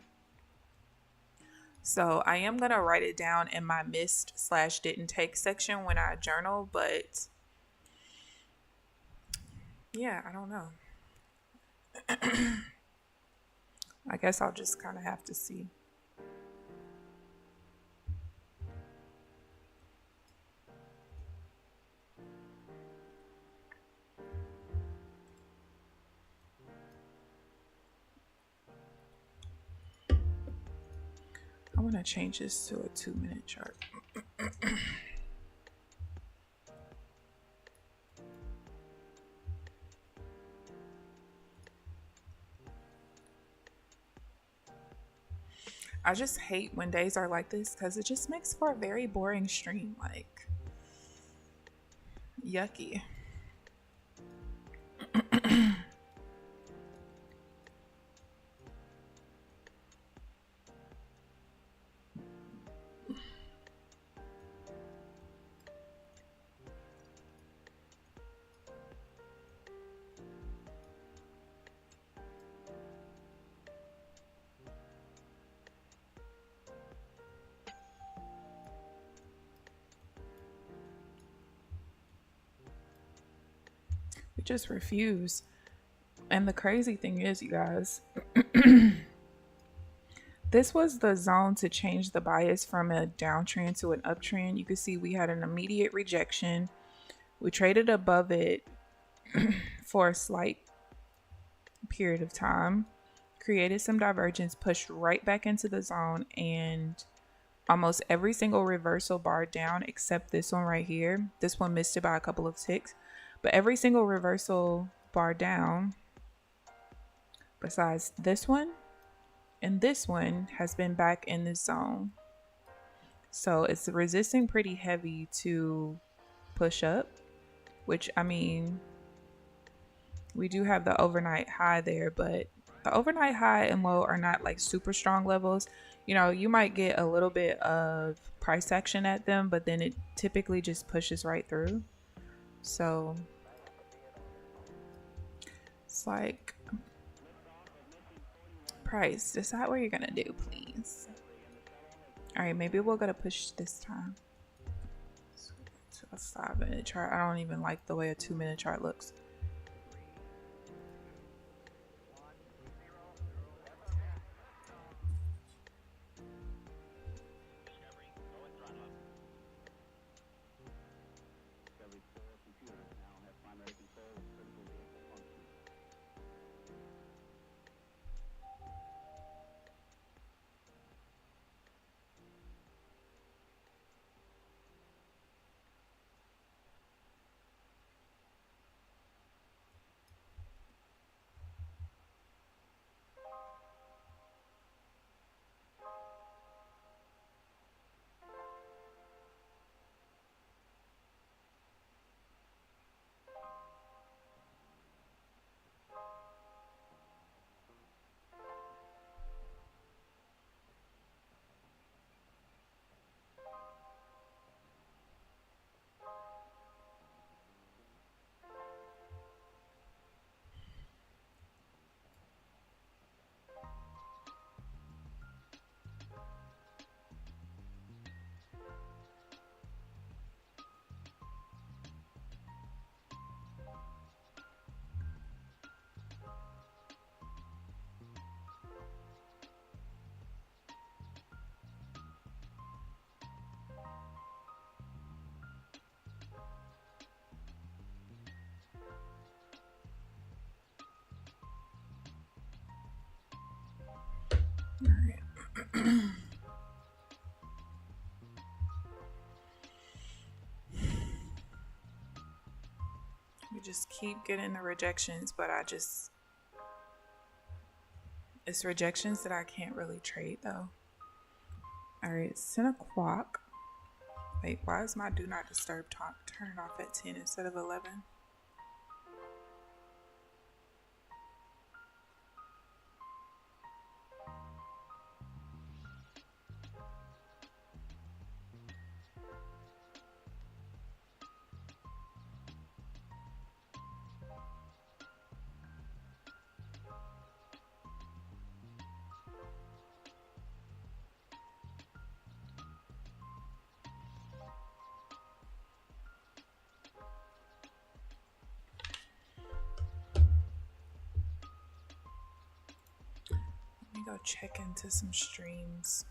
So I am going to write it down in my missed/didn't take section when I journal, but yeah, I don't know. I guess I'll just kind of have to see. I want to change this to a 2-minute chart. I just hate when days are like this because it just makes for a very boring stream. Like, yucky. We just refuse. And the crazy thing is, you guys, this was the zone to change the bias from a downtrend to an uptrend. You can see we had an immediate rejection. We traded above it for a slight period of time, created some divergence, pushed right back into the zone, and almost every single reversal bar down except this one right here. This one missed it by a couple of ticks, but every single reversal bar down besides this one and this one has been back in the zone. So it's resisting pretty heavy to push up, which, I mean, we do have the overnight high there, but the overnight high and low are not like super strong levels. You know, you might get a little bit of price action at them, but then it typically just pushes right through. So it's like, price, decide what you're gonna do, please. All right, maybe we'll go to push this time. To a 5-minute chart. I don't even like the way a 2-minute chart looks. We just keep getting the rejections, but it's rejections that I can't really trade though. All right, it's 10 o'clock. Wait, why is my do not disturb turned off at 10 instead of 11? Let me go check into some streams.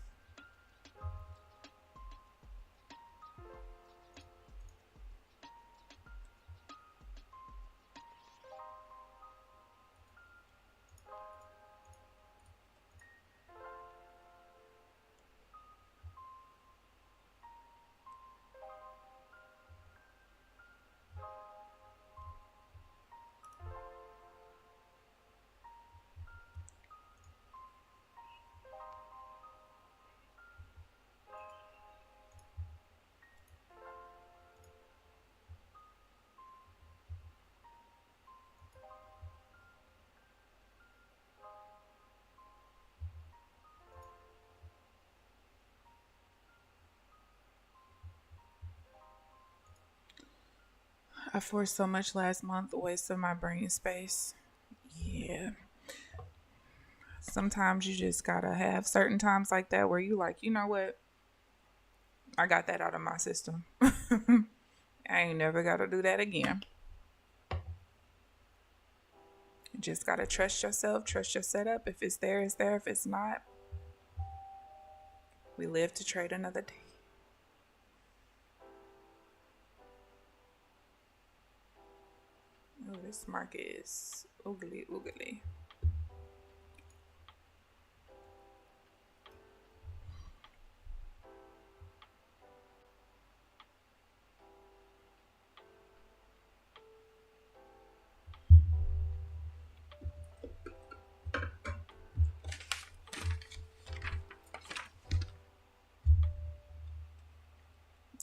I forced so much last month, a waste of my brain space. Yeah. Sometimes you just gotta have certain times like that where you like, you know what? I got that out of my system. I ain't never gotta do that again. You just gotta trust yourself, trust your setup. If it's there, it's there. If it's not, we live to trade another day. Oh, this market is oogly oogly.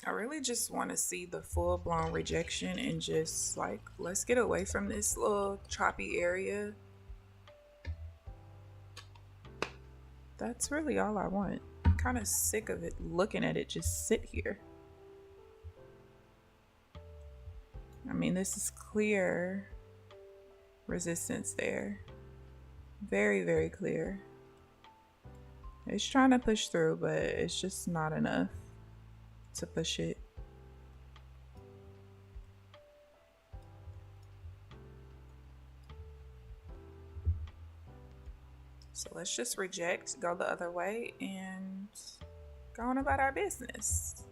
I really just want to see the full-blown rejection and just like, let's get away from this little choppy area. That's really all I want. I'm kind of sick of it, looking at it just sit here. I mean, this is clear resistance there. Very, very clear. It's trying to push through, but it's just not enough to push it. So let's just reject, go the other way, and go on about our business.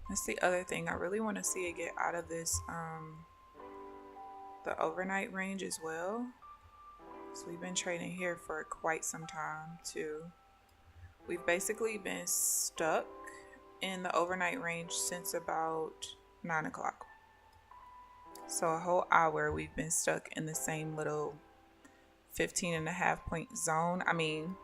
That's the other thing. I really want to see it get out of this, the overnight range as well. So we've been trading here for quite some time too. We've basically been stuck in the overnight range since about 9 o'clock. So a whole hour we've been stuck in the same little 15.5 point zone. I mean,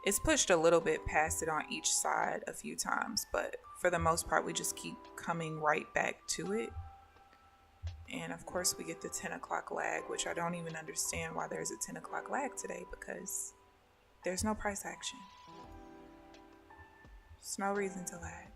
it's pushed a little bit past it on each side a few times, but for the most part, we just keep coming right back to it. And of course, we get the 10 o'clock lag, which I don't even understand why there's a 10 o'clock lag today, because there's no price action. There's no reason to lag.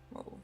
Whoa.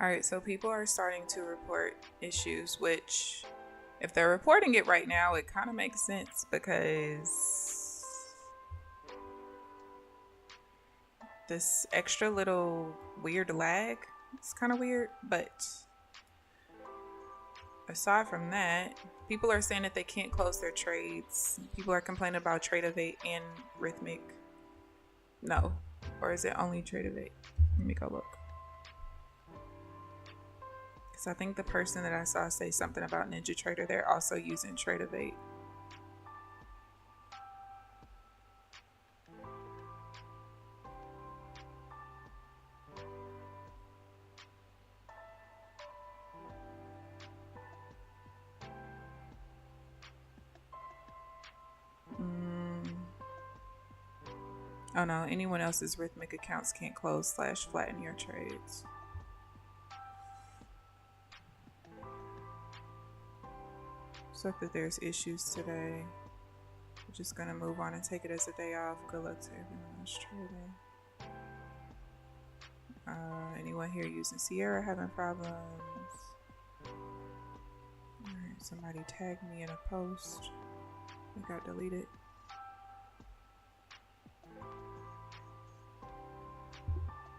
All right, so people are starting to report issues, which if they're reporting it right now, it kind of makes sense, because this extra little weird lag, it's kind of weird. But aside from that, people are saying that they can't close their trades. People are complaining about Tradeovate and Rhythmic. No, or is it only Tradeovate? Let me go look. So I think the person that I saw say something about NinjaTrader, they're also using Tradeovate. Oh no, anyone else's Rhythmic accounts can't close / flatten your trades. Looks like that there's issues today. We're just gonna move on and take it as a day off. Good luck to everyone else trading. Anyone here using Sierra having problems? Alright, somebody tagged me in a post. It got deleted.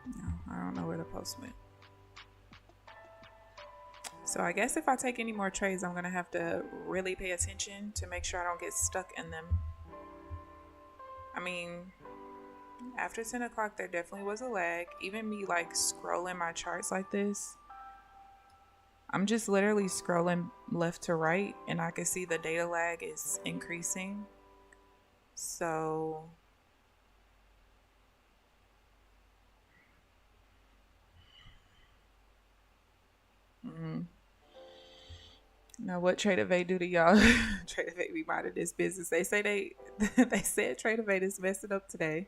No, I don't know where the post went. So I guess if I take any more trades, I'm going to have to really pay attention to make sure I don't get stuck in them. I mean, after 10 o'clock, there definitely was a lag. Even me like scrolling my charts like this, I'm just literally scrolling left to right, and I can see the data lag is increasing. So now what Tradeovate do to y'all? Tradeovate be minding this business. They say they said Tradeovate is messing up today.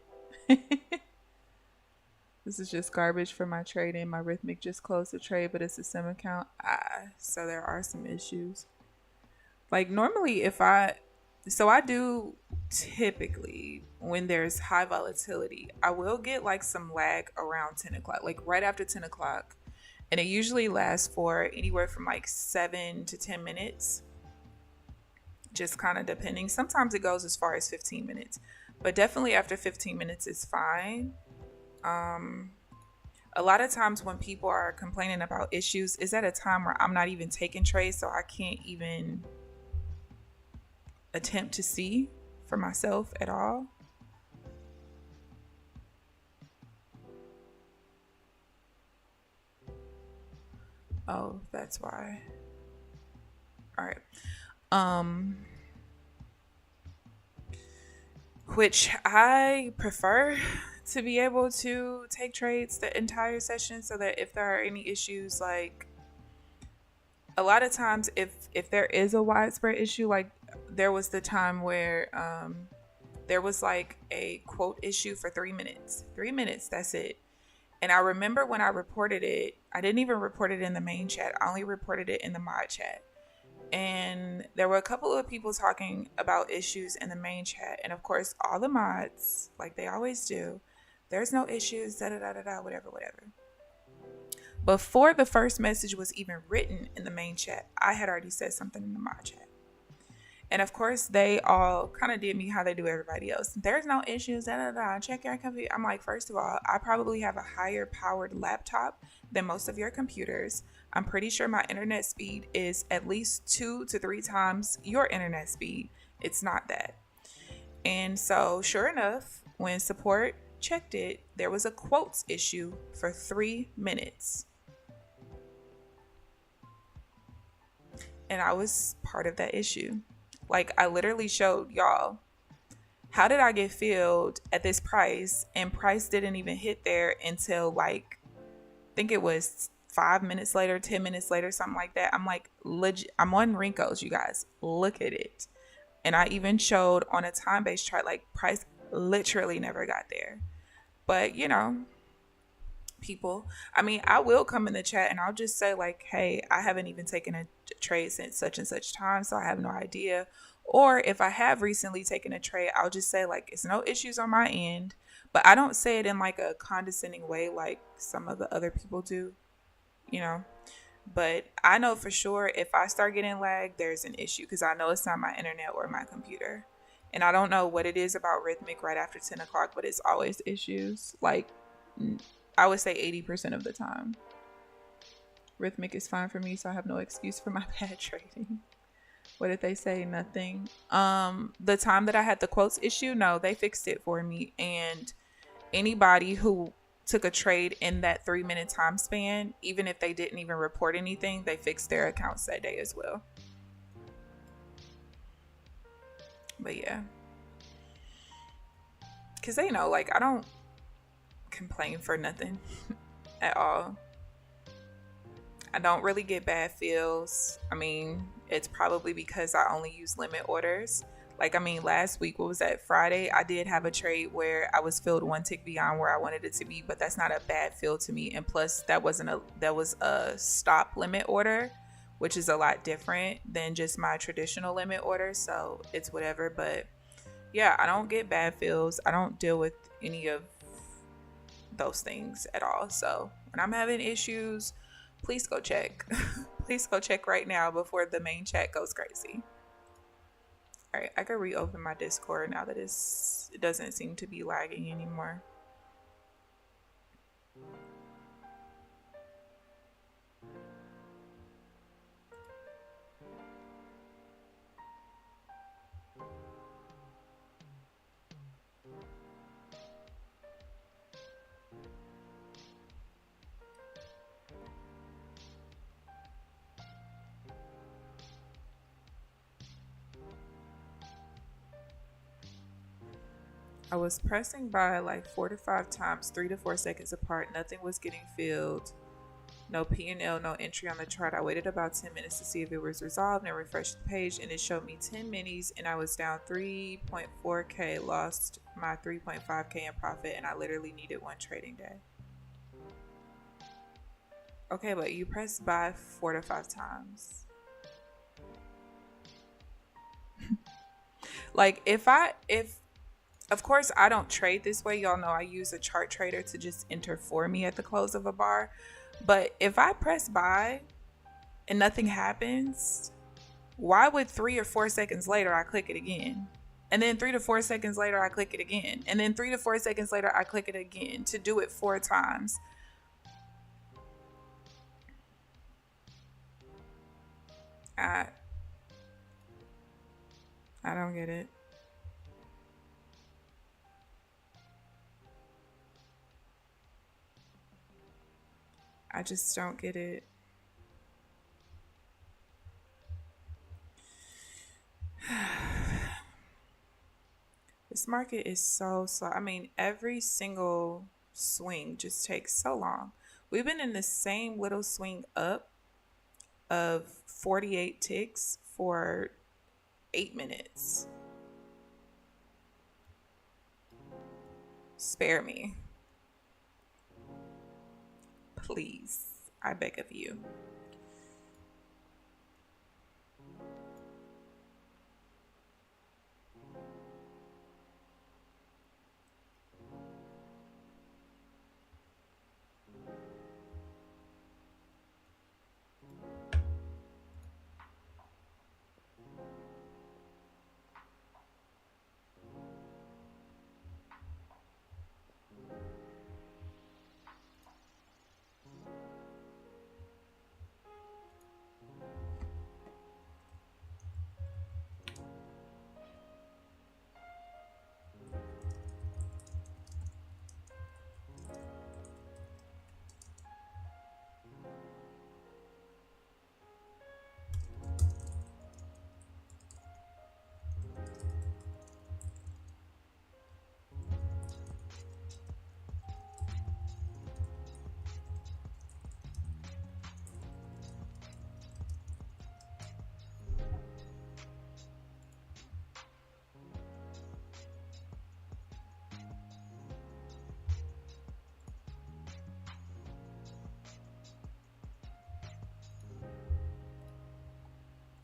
This is just garbage for my trading. My Rhythmic just closed the trade, but it's a sim account. So there are some issues. Like normally I do typically when there's high volatility, I will get like some lag around 10 o'clock, like right after 10 o'clock. And it usually lasts for anywhere from like 7 to 10 minutes. Just kind of depending. Sometimes it goes as far as 15 minutes. But definitely after 15 minutes is fine. A lot of times when people are complaining about issues is at a time where I'm not even taking trades, so I can't even attempt to see for myself at all. Oh, that's why. All right. Which I prefer to be able to take trades the entire session, so that if there are any issues, like a lot of times if there is a widespread issue, like there was the time where there was like a quote issue for 3 minutes. 3 minutes, that's it. And I remember when I reported it, I didn't even report it in the main chat. I only reported it in the mod chat. And there were a couple of people talking about issues in the main chat. And of course, all the mods, like they always do, there's no issues, da da da da da, whatever, whatever. Before the first message was even written in the main chat, I had already said something in the mod chat. And of course, they all kind of did me how they do everybody else. There's no issues, da da da, check your computer. I'm like, first of all, I probably have a higher powered laptop than most of your computers. I'm pretty sure my internet speed is at least 2 to 3 times your internet speed. It's not that. And so, sure enough, when support checked it, there was a quotes issue for 3 minutes. And I was part of that issue. Like, I literally showed y'all, how did I get filled at this price, and price didn't even hit there until like, I think it was 5 minutes later, 10 minutes later, something like that. I'm like, legit, I'm on Rinkos, you guys, look at it. And I even showed on a time-based chart, like price literally never got there. But you know, people, I mean, I will come in the chat and I'll just say like, hey, I haven't even taken a trade since such and such time, so I have no idea. Or if I have recently taken a trade, I'll just say like, it's no issues on my end. But I don't say it in like a condescending way like some of the other people do, you know. But I know for sure if I start getting lag, there's an issue, because I know it's not my internet or my computer. And I don't know what it is about Rhythmic right after 10 o'clock, but it's always issues. Like, I would say 80% of the time. Rhythmic is fine for me, so I have no excuse for my bad trading. What did they say? Nothing. The time that I had the quotes issue, no, they fixed it for me. And anybody who took a trade in that 3-minute time span, even if they didn't even report anything, they fixed their accounts that day as well. But yeah, because they know, like, I don't complain for nothing at all. I don't really get bad feels. I mean, it's probably because I only use limit orders. Like, I mean, last week, what was that, Friday? I did have a trade where I was filled 1 tick beyond where I wanted it to be, but that's not a bad fill to me. And plus, that was a stop limit order, which is a lot different than just my traditional limit order. So it's whatever. But yeah, I don't get bad feels. I don't deal with any of those things at all. So when I'm having issues, please go check. Please go check right now before the main chat goes crazy. All right, I can reopen my Discord now that it doesn't seem to be lagging anymore. I was pressing buy like 4 to 5 times, 3 to 4 seconds apart. Nothing was getting filled. No P&L, no entry on the chart. I waited about 10 minutes to see if it was resolved and refreshed the page, and it showed me 10 minis, and I was down 3.4K, lost my 3.5K in profit, and I literally needed 1 trading day. Okay, but you pressed buy 4 to 5 times. Like, if of course, I don't trade this way. Y'all know I use a chart trader to just enter for me at the close of a bar. But if I press buy and nothing happens, why would 3 or 4 seconds later I click it again? And then 3 to 4 seconds later I click it again. And then 3 to 4 seconds later I click it again, to do it 4 times. I don't get it. I just don't get it. This market is so slow. I mean, every single swing just takes so long. We've been in the same little swing up of 48 ticks for 8 minutes. Spare me. Please. I beg of you.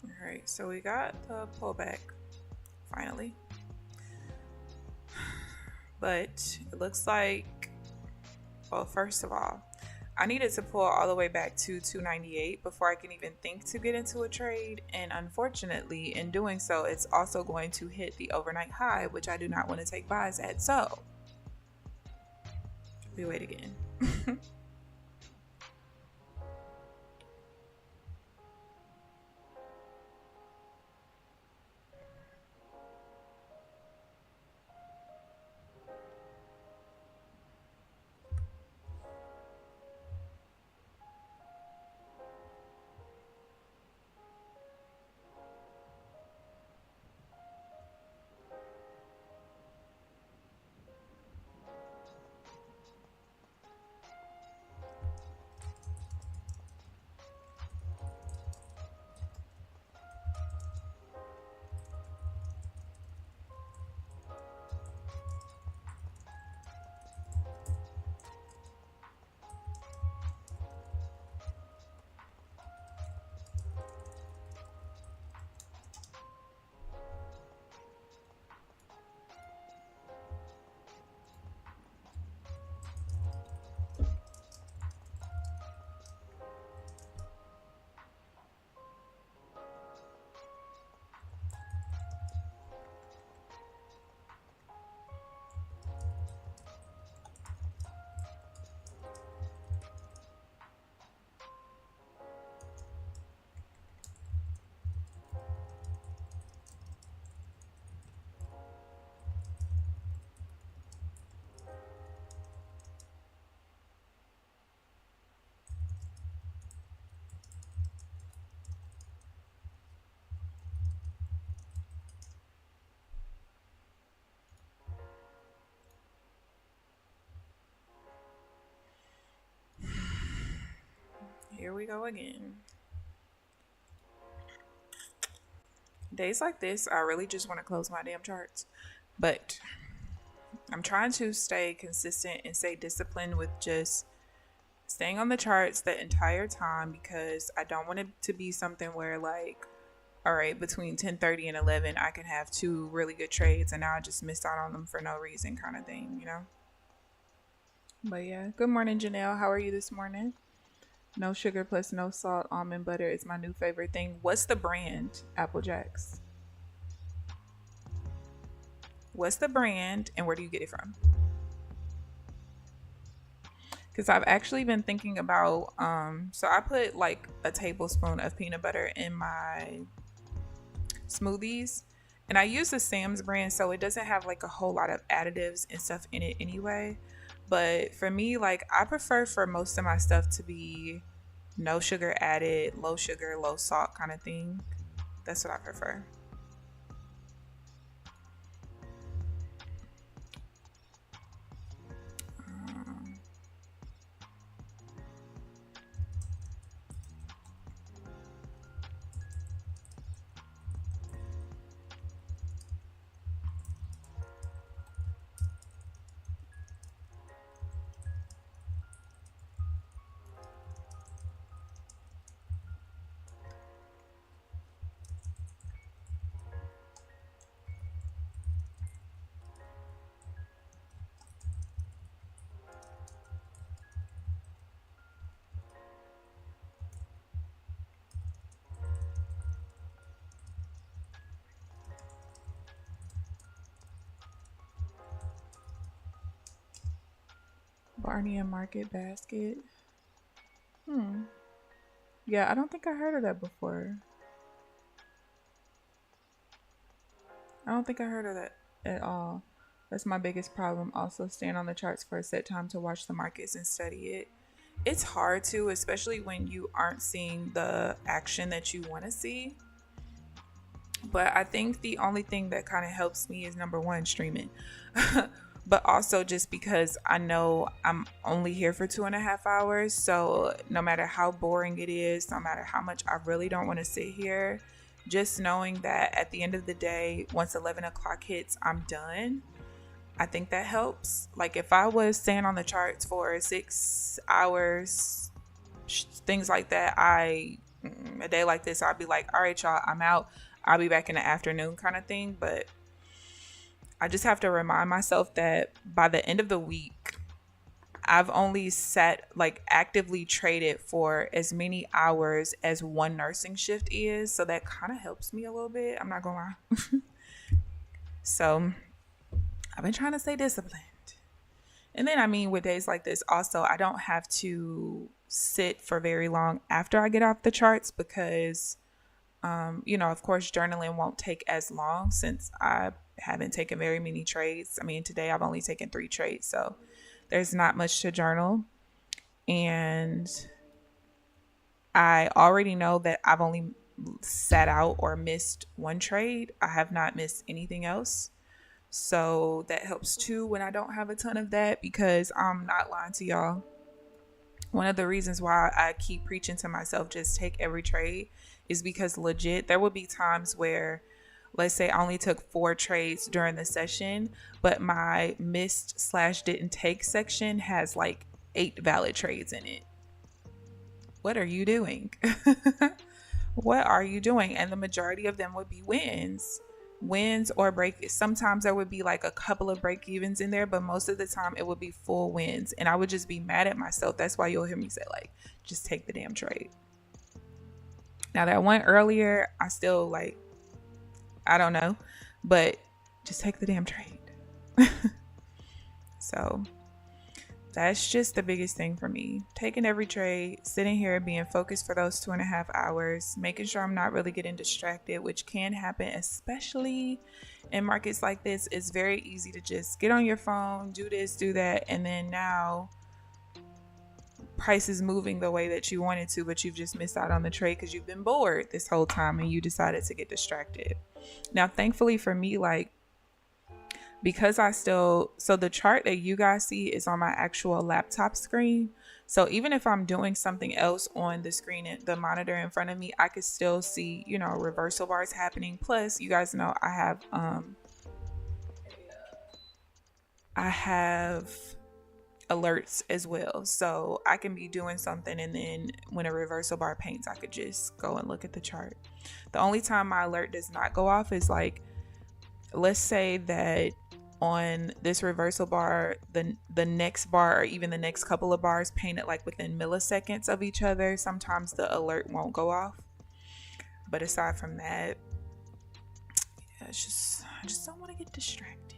All right, so we got the pullback finally, but it looks like, well, first of all, I needed to pull all the way back to 298 before I can even think to get into a trade, and unfortunately in doing so, it's also going to hit the overnight high, which I do not want to take buys at. So we wait again. Here we go again. Days like this, I really just want to close my damn charts. But I'm trying to stay consistent and stay disciplined with just staying on the charts the entire time, because I don't want it to be something where, like, all right, between 10:30 and 11, I can have two really good trades and now I just missed out on them for no reason, kind of thing, you know? But yeah, good morning, Janelle. How are you this morning? No sugar plus no salt almond butter is my new favorite thing. What's the brand, Apple Jacks? What's the brand and where do you get it from? Because I've actually been thinking about, so I put like a tablespoon of peanut butter in my smoothies, and I use the Sam's brand, so it doesn't have like a whole lot of additives and stuff in it anyway. But for me, like, I prefer for most of my stuff to be no sugar added, low sugar, low salt kind of thing. That's what I prefer. Arnia Market Basket. Yeah, I don't think I heard of that before. I don't think I heard of that at all. That's my biggest problem. Also, stand on the charts for a set time to watch the markets and study it. It's hard to, especially when you aren't seeing the action that you want to see. But I think the only thing that kind of helps me is number one, streaming. But also just because I know I'm only here for 2.5 hours. So no matter how boring it is, no matter how much I really don't want to sit here, just knowing that at the end of the day, once 11 o'clock hits, I'm done. I think that helps. Like if I was staying on the charts for 6 hours, things like that, a day like this, I'd be like, all right, y'all, I'm out. I'll be back in the afternoon kind of thing. But I just have to remind myself that by the end of the week, I've only actively traded for as many hours as one nursing shift is. So that kind of helps me a little bit. I'm not going to lie. So I've been trying to stay disciplined. And then, I mean, with days like this, also, I don't have to sit for very long after I get off the charts because, of course, journaling won't take as long since I haven't taken very many trades. I mean, today I've only taken 3 trades, so there's not much to journal. And I already know that I've only sat out or missed 1 trade. I have not missed anything else. So that helps too when I don't have a ton of that, because I'm not lying to y'all. One of the reasons why I keep preaching to myself, just take every trade, is because legit, there will be times where, let's say I only took 4 trades during the session, but my missed/didn't take section has like 8 valid trades in it. What are you doing? What are you doing? And the majority of them would be wins or break. Sometimes there would be like a couple of break evens in there, but most of the time it would be full wins, and I would just be mad at myself. That's why you'll hear me say, like, just take the damn trade. Now that one earlier, I still I don't know, but just take the damn trade. So that's just the biggest thing for me. Taking every trade, sitting here, being focused for those 2.5 hours, making sure I'm not really getting distracted, which can happen, especially in markets like this. It's very easy to just get on your phone, do this, do that, and then now price is moving the way that you wanted to, but you've just missed out on the trade because you've been bored this whole time and you decided to get distracted. Now, thankfully for me, because so the chart that you guys see is on my actual laptop screen. So even if I'm doing something else on the screen, the monitor in front of me, I could still see, reversal bars happening. Plus, you guys know I have alerts as well. So I can be doing something, and then when a reversal bar paints, I could just go and look at the chart. The only time my alert does not go off is let's say that on this reversal bar, the next bar or even the next couple of bars painted within milliseconds of each other. Sometimes the alert won't go off. But aside from that, yeah, I just don't want to get distracted.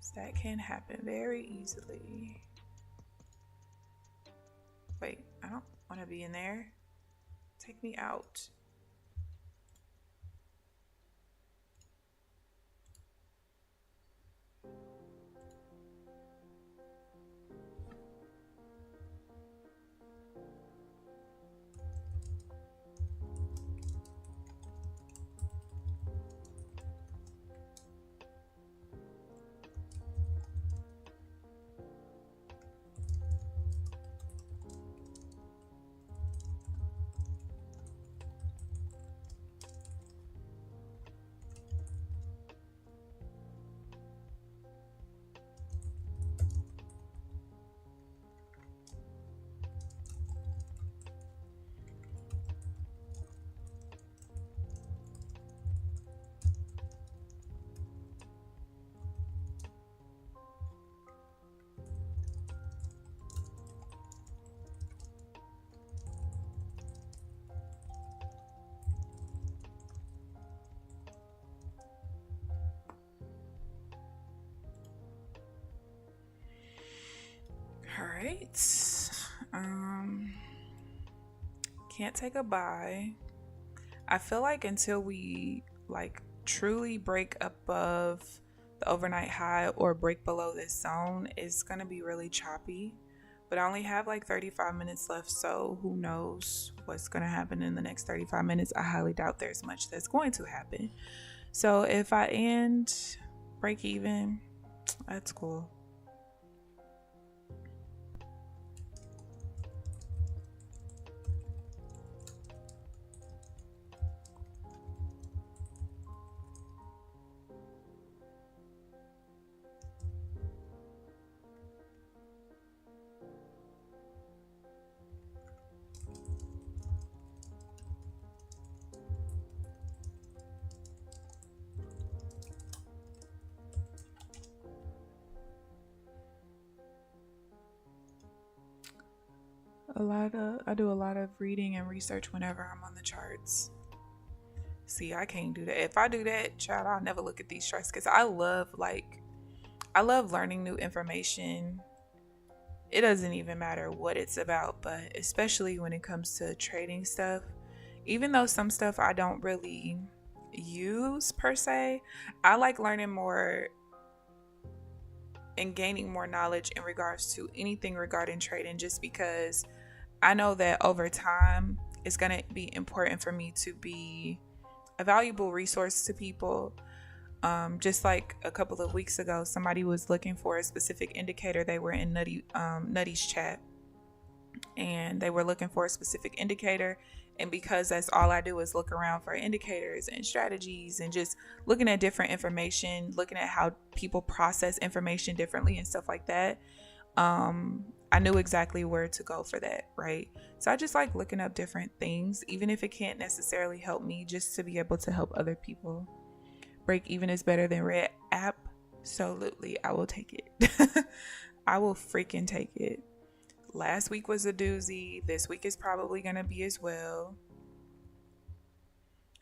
So that can happen very easily. Wait, I don't want to be in there. Take me out. right. Can't take a buy. I feel like until we like truly break above the overnight high or break below this zone, it's gonna be really choppy. But I only have like 35 minutes left, so who knows what's gonna happen in the next 35 minutes. I highly doubt there's much that's going to happen. So if I end break even, that's cool. I do a lot of reading and research whenever I'm on the charts. See, I can't do that. If I do that, child, I'll never look at these charts because I love learning new information. It doesn't even matter what it's about, but especially when it comes to trading stuff, even though some stuff I don't really use per se, I like learning more and gaining more knowledge in regards to anything regarding trading, just because I know that over time it's going to be important for me to be a valuable resource to people. Just like a couple of weeks ago, somebody was looking for a specific indicator. They were in Nutty's chat, and they were looking for a specific indicator. And because that's all I do is look around for indicators and strategies and just looking at different information, looking at how people process information differently and stuff like that, I knew exactly where to go for that, right? So I just like looking up different things, even if it can't necessarily help me, just to be able to help other people. Break even is better than red. Absolutely, I will take it. I will freaking take it. Last week was a doozy. This week is probably going to be as well.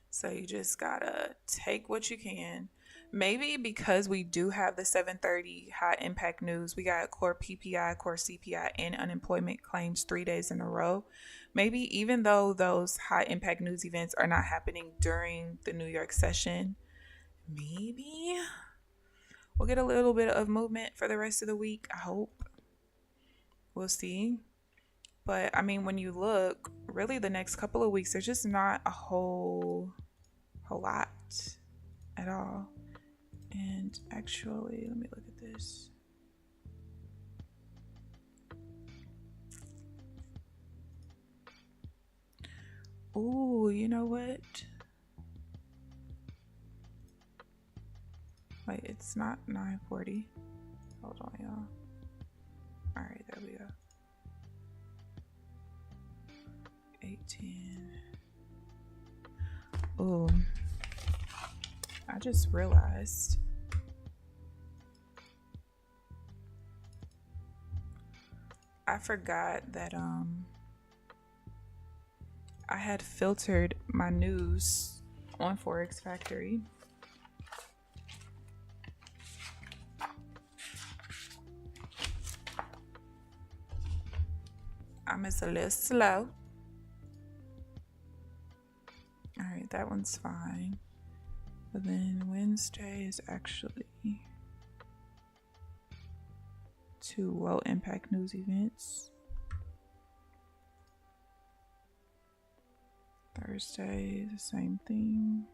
So you just gotta take what you can. Maybe because we do have the 7:30 high impact news, we got core PPI, core CPI, and unemployment claims 3 days in a row. Maybe even though those high impact news events are not happening during the New York session, maybe we'll get a little bit of movement for the rest of the week. I hope. We'll see. But I mean, when you look, really the next couple of weeks, there's just not a whole lot at all. And actually, let me look at this. Ooh, you know what? Wait, it's not 9:40. Hold on, y'all. All right, there we go. 18. Ooh, I just realized I forgot that I had filtered my news on Forex Factory. I'm just a little slow. All right, that one's fine. But then Wednesday is actually 2 low impact news events. Thursday, the same thing.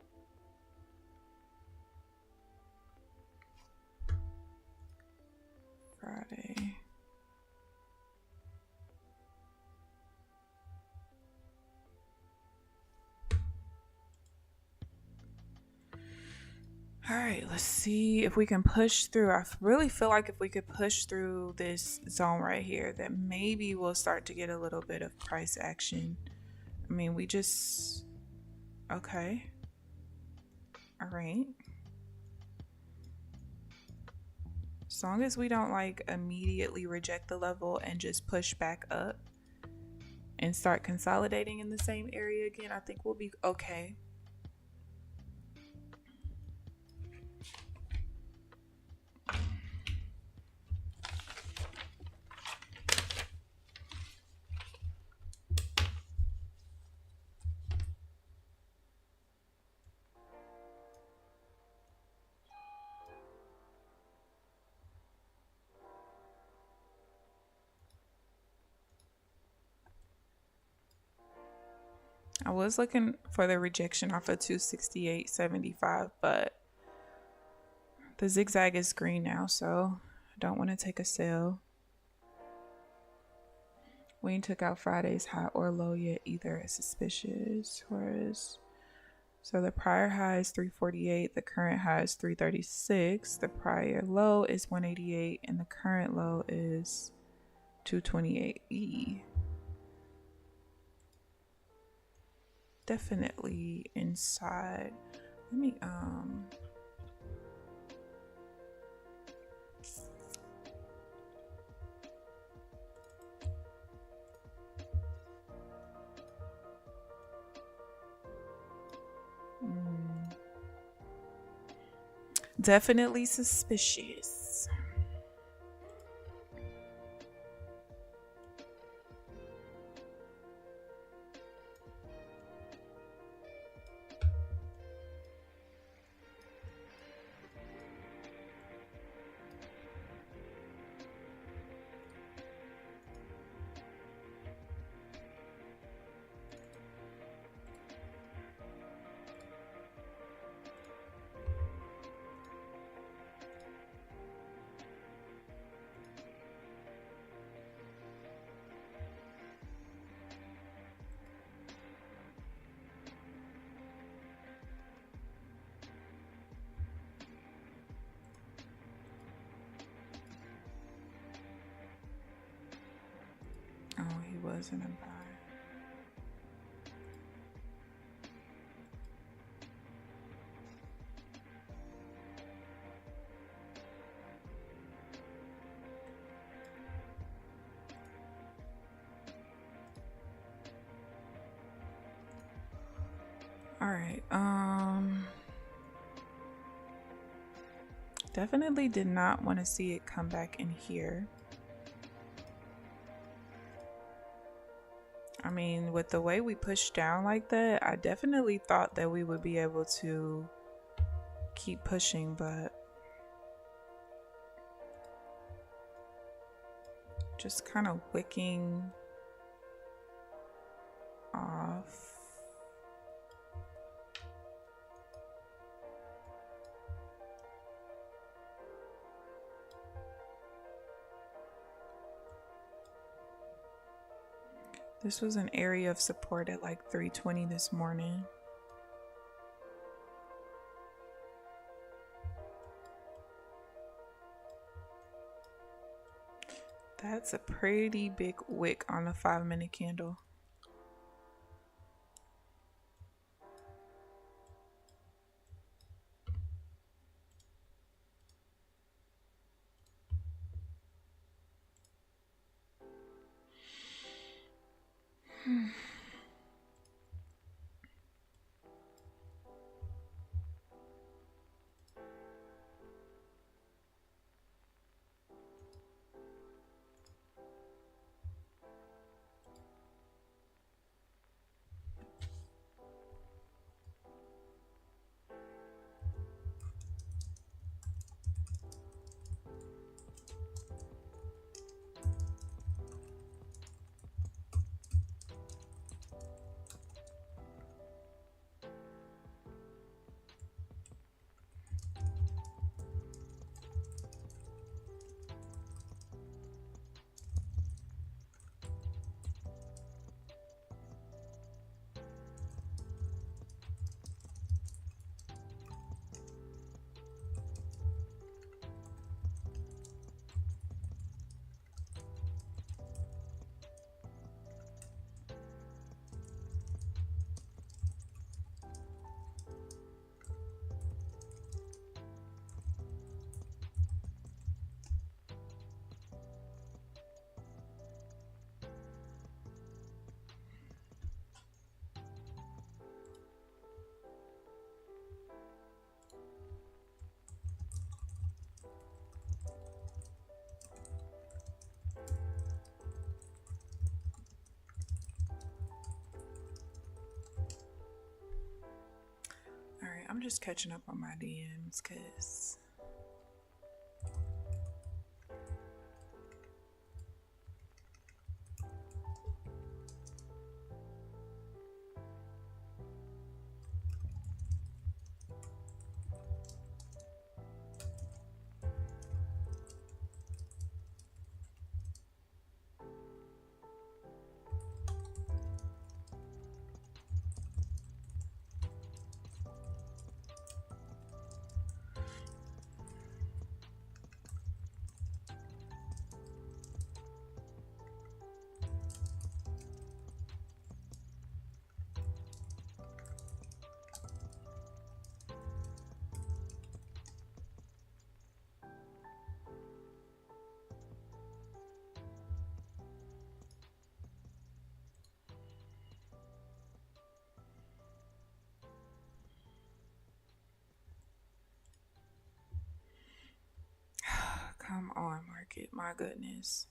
Friday. All right, let's see if we can push through. I really feel like if we could push through this zone right here, that maybe we'll start to get a little bit of price action. I mean, we just, okay. All right. As long as we don't like immediately reject the level and just push back up and start consolidating in the same area again, I think we'll be okay. I was looking for the rejection off of 268.75, but the zigzag is green now, so I don't want to take a sell. We ain't took out Friday's high or low yet either. It's suspicious. Whereas, so the prior high is 348, the current high is 336, the prior low is 188, and the current low is 228. Definitely inside. Let me definitely suspicious. Oh, he was in a buy. All right. Definitely did not want to see it come back in here. I mean, with the way we pushed down like that, I definitely thought that we would be able to keep pushing, but just kind of wicking off. This was an area of support at like 320 this morning. That's a pretty big wick on a 5-minute candle. Alright, I'm just catching up on my DMs because market. My goodness.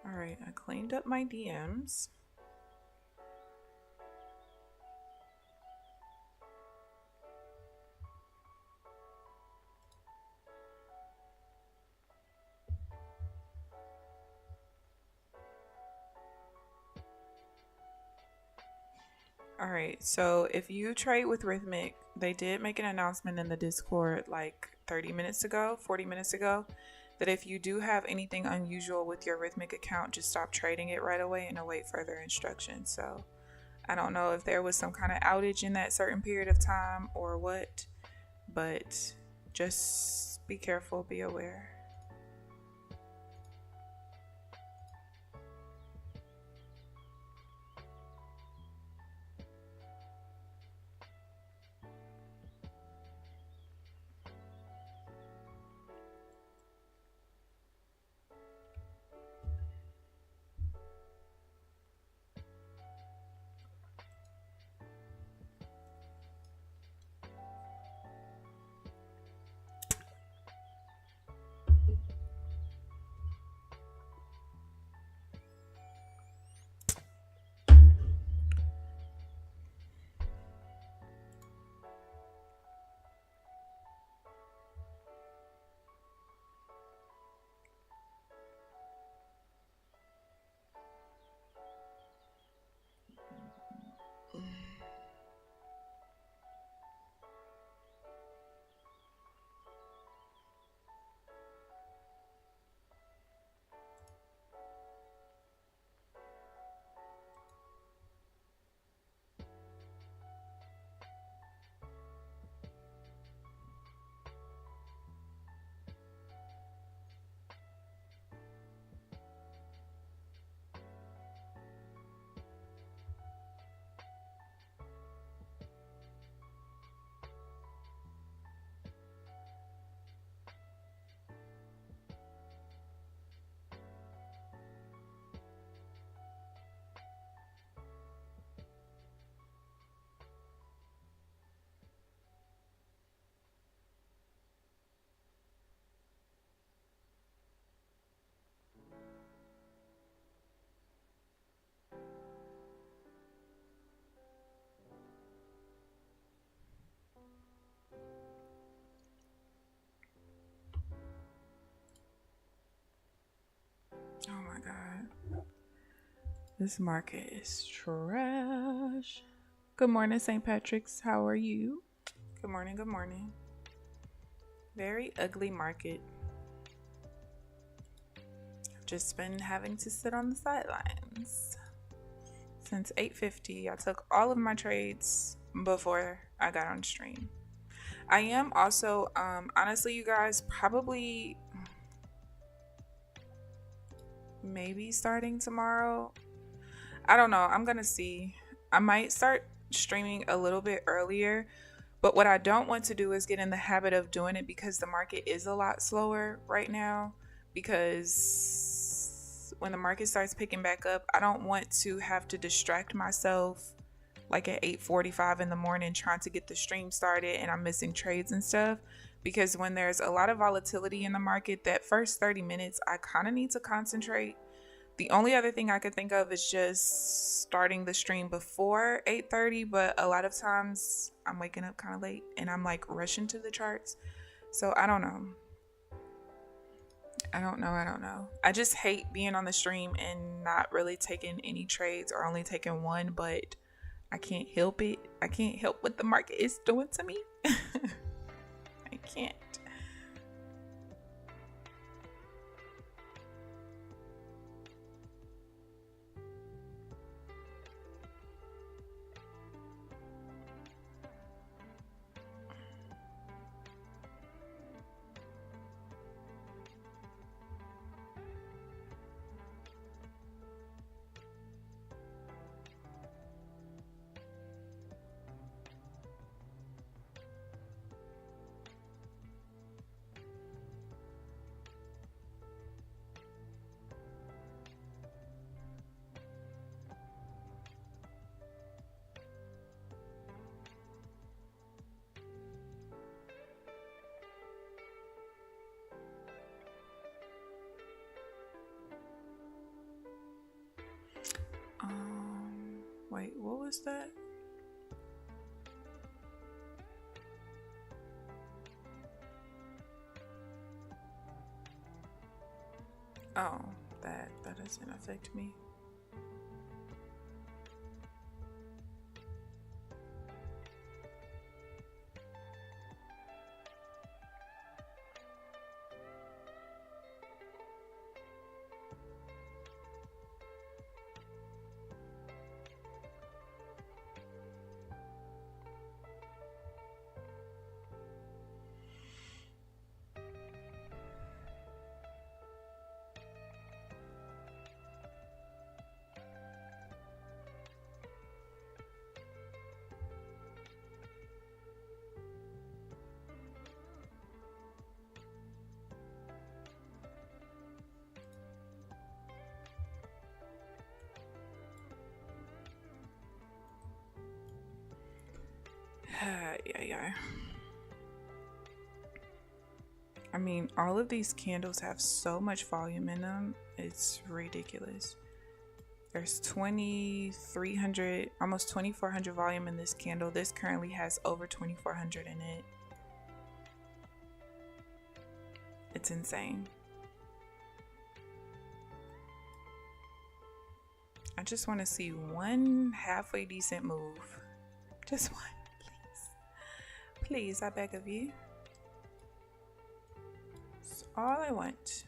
All right, I cleaned up my DMs. All right, so if you trade with Rhythmic, they did make an announcement in the Discord like 30 minutes ago, 40 minutes ago, that if you do have anything unusual with your Rhythmic account, just stop trading it right away and await further instructions. So I don't know if there was some kind of outage in that certain period of time or what, but just be careful, be aware. Oh my God. This market is trash. Good morning, St. Patrick's. How are you? Good morning, good morning. Very ugly market. I've just been having to sit on the sidelines. Since 8:50, I took all of my trades before I got on stream. I am also, honestly, you guys, probably maybe starting tomorrow. I don't know. I'm going to see. I might start streaming a little bit earlier, but what I don't want to do is get in the habit of doing it because the market is a lot slower right now. Because when the market starts picking back up, I don't want to have to distract myself like at 8:45 in the morning trying to get the stream started and I'm missing trades and stuff. Because when there's a lot of volatility in the market, that first 30 minutes, I kind of need to concentrate. The only other thing I could think of is just starting the stream before 8:30, but a lot of times I'm waking up kind of late and I'm like rushing to the charts. So I don't know. I don't know. I just hate being on the stream and not really taking any trades or only taking one, but I can't help it. I can't help what the market is doing to me. I can't. Wait, what was that? Oh, that doesn't affect me. Yeah. I mean, all of these candles have so much volume in them. It's ridiculous. There's 2,300, almost 2,400 volume in this candle. This currently has over 2,400 in it. It's insane. I just want to see one halfway decent move. Just one, please. Please, I beg of you. That's all I want.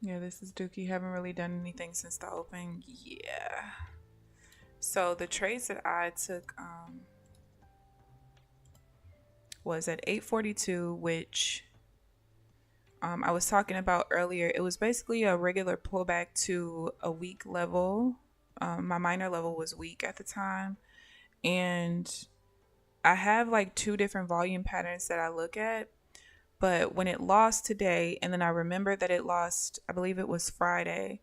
Yeah, this is Dookie. Haven't really done anything since the open. Yeah. So the trades that I took was at 842, which I was talking about earlier. It was basically a regular pullback to a weak level. My minor level was weak at the time. And I have like two different volume patterns that I look at. But when it lost today, and then I remember that it lost, I believe it was Friday,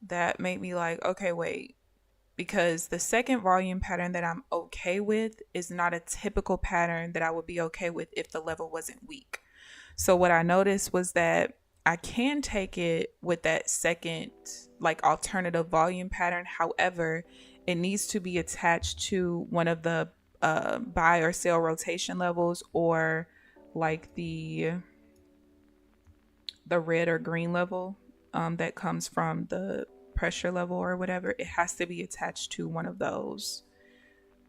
that made me like, okay, wait. Because the second volume pattern that I'm okay with is not a typical pattern that I would be okay with if the level wasn't weak. So what I noticed was that I can take it with that second, like, alternative volume pattern. However, it needs to be attached to one of the buy or sell rotation levels, or like the red or green level that comes from the pressure level or whatever. It has to be attached to one of those.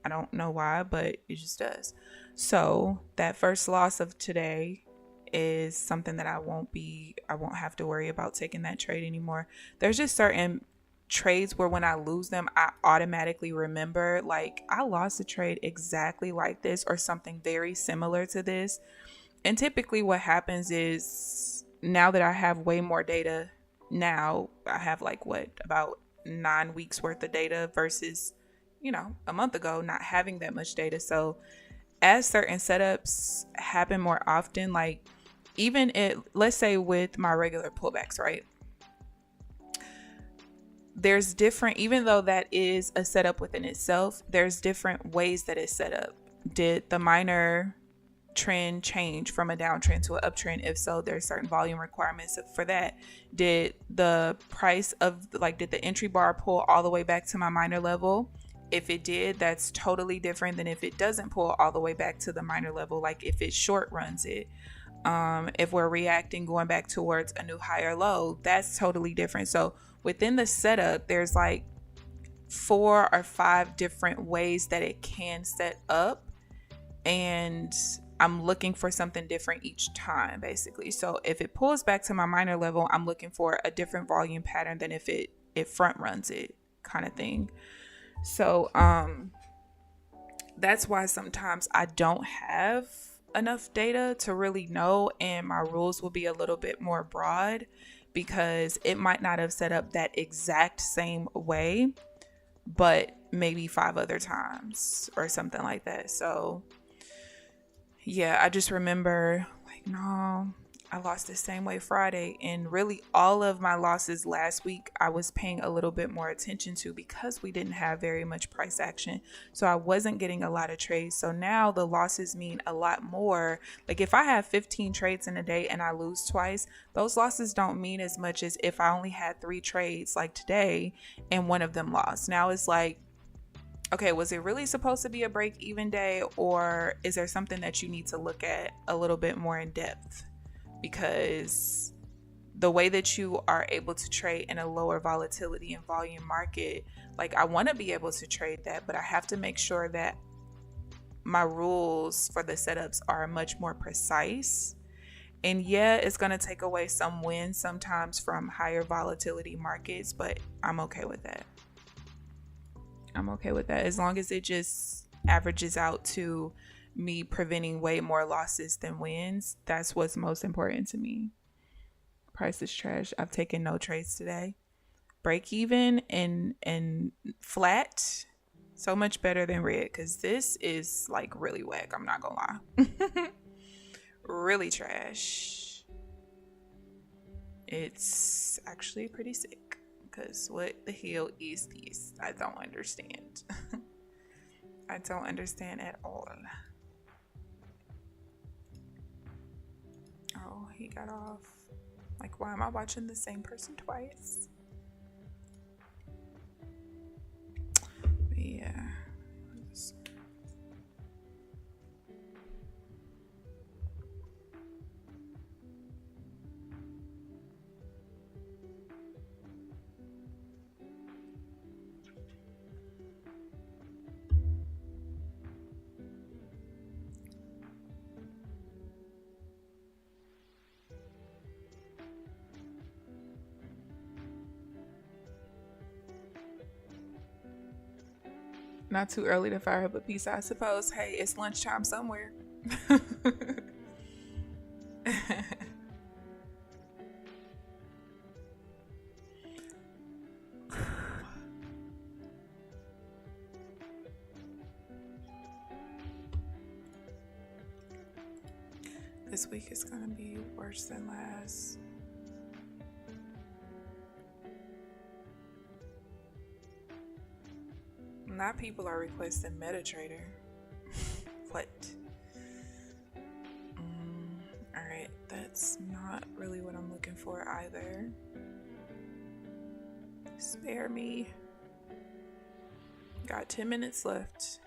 I don't know why, but it just does. So that first loss of today is something that I won't have to worry about taking that trade anymore. There's just certain trades where when I lose them, I automatically remember, like, I lost a trade exactly like this or something very similar to this. And typically what happens is, now that I have way more data, now I have like about 9 weeks worth of data versus, a month ago not having that much data. So as certain setups happen more often, like even let's say with my regular pullbacks, right? There's different, even though that is a setup within itself, there's different ways that it's set up. Did the minor trend change from a downtrend to an uptrend? If so, there's certain volume requirements for that. Did the price of, like, did the entry bar pull all the way back to my minor level? If it did, that's totally different than if it doesn't pull all the way back to the minor level, like if it short runs it. If we're reacting going back towards a new higher low, that's totally different. So within the setup, there's like 4 or 5 different ways that it can set up, and I'm looking for something different each time, basically. So if it pulls back to my minor level, I'm looking for a different volume pattern than if it front runs it, kind of thing. So that's why sometimes I don't have enough data to really know, and my rules will be a little bit more broad because it might not have set up that exact same way, but maybe 5 other times or something like that. So yeah, I just remember, like, no, I lost the same way Friday, and really all of my losses last week I was paying a little bit more attention to because we didn't have very much price action. So I wasn't getting a lot of trades. So now the losses mean a lot more. Like if I have 15 trades in a day and I lose twice, those losses don't mean as much as if I only had 3 trades like today and one of them lost. Now it's like, okay, was it really supposed to be a break even day, or is there something that you need to look at a little bit more in depth? Because the way that you are able to trade in a lower volatility and volume market, like I want to be able to trade that, but I have to make sure that my rules for the setups are much more precise. And yeah, it's going to take away some wins sometimes from higher volatility markets, but I'm okay with that. I'm okay with that as long as it just averages out to me preventing way more losses than wins. That's what's most important to me. Price is trash. I've taken no trades today. Break even and flat, so much better than red, because this is like really whack. I'm not gonna lie. Really trash. It's actually pretty sick, because what the hell is this? I don't understand. I don't understand at all. Oh, he got off. Like, why am I watching the same person twice? But yeah. Not too early to fire up a pizza, I suppose. Hey, it's lunchtime somewhere. This week is gonna be worse than last. Now people are requesting MetaTrader. What? Alright, that's not really what I'm looking for either. Spare me. Got 10 minutes left.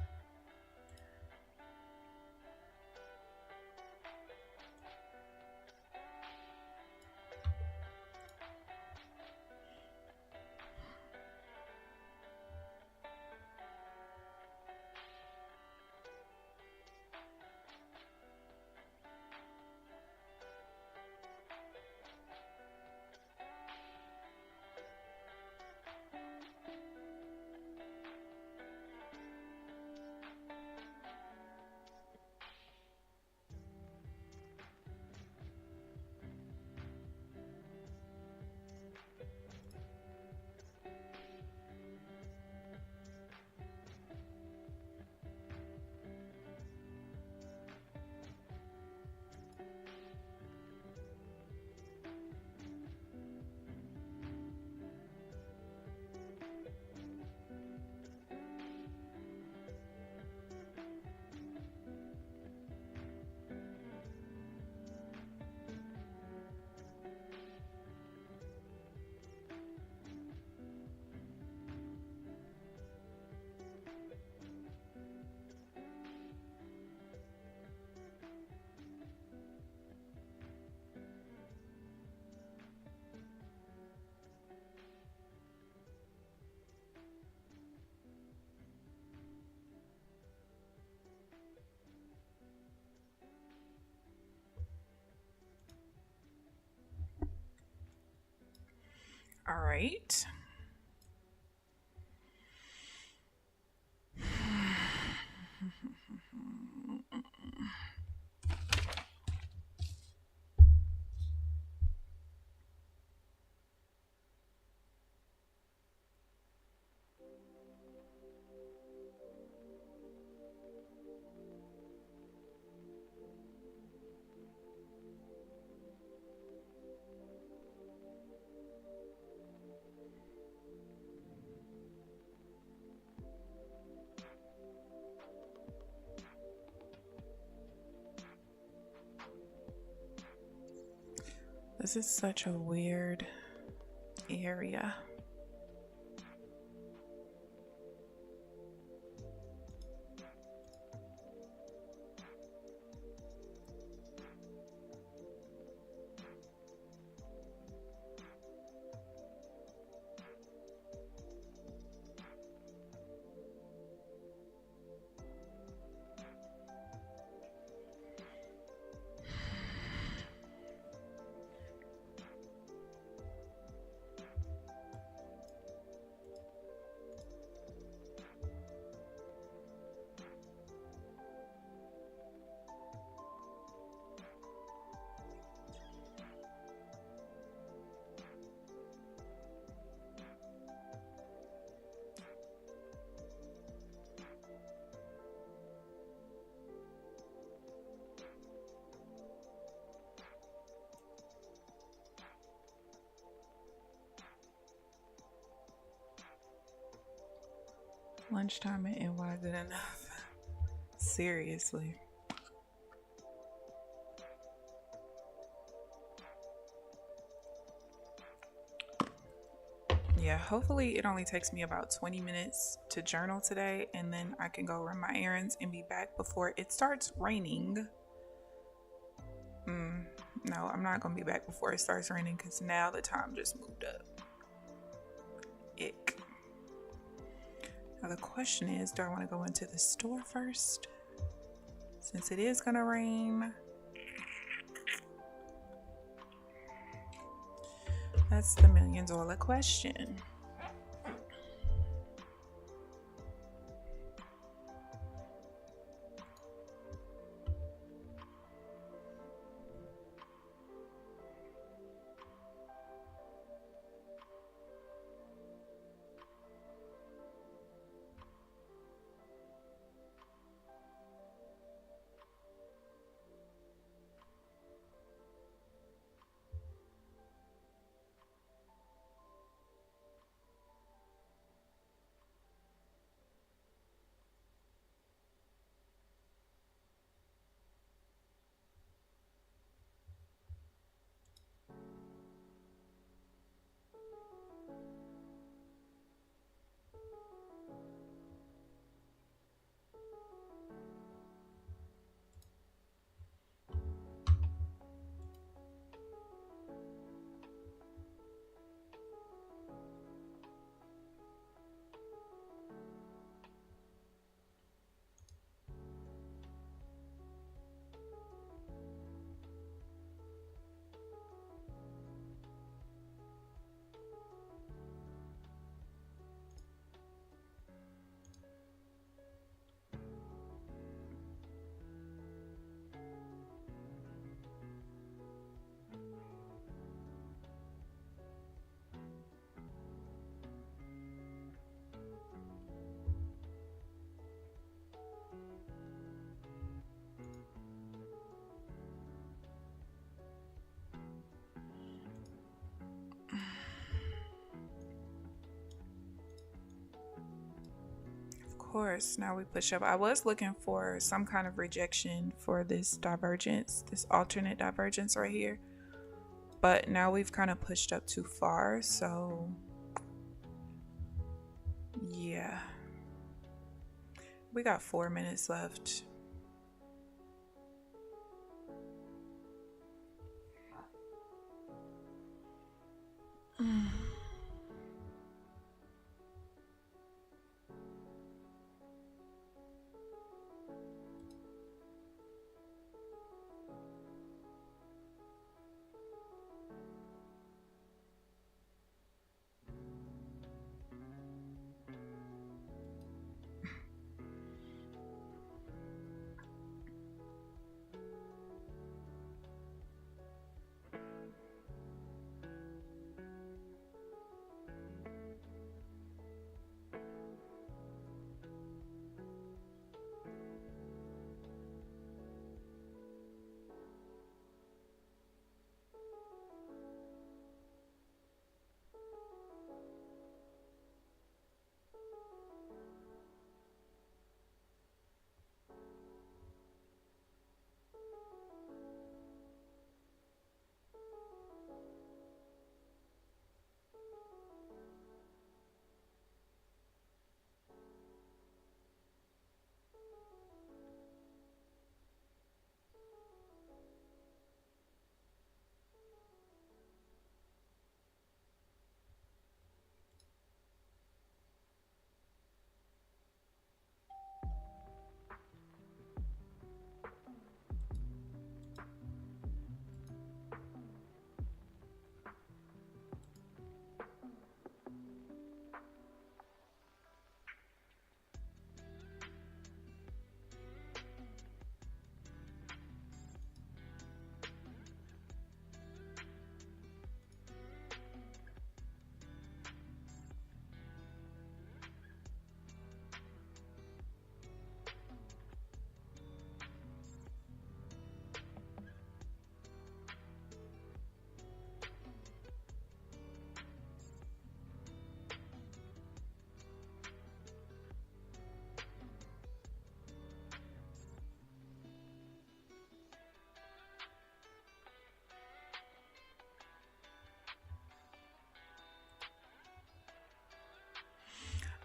All right. This is such a weird area. Lunchtime at NY good enough. Seriously. Yeah, hopefully it only takes me about 20 minutes to journal today, and then I can go run my errands and be back before it starts raining. No, I'm not going to be back before it starts raining because now the time just moved up. Ick. Now the question is, do I want to go into the store first? Since it is going to rain. That's the $1,000,000 question. Course, now we push up. I was looking for some kind of rejection for this divergence, this alternate divergence right here, but now we've kind of pushed up too far, so yeah, we got 4 minutes left.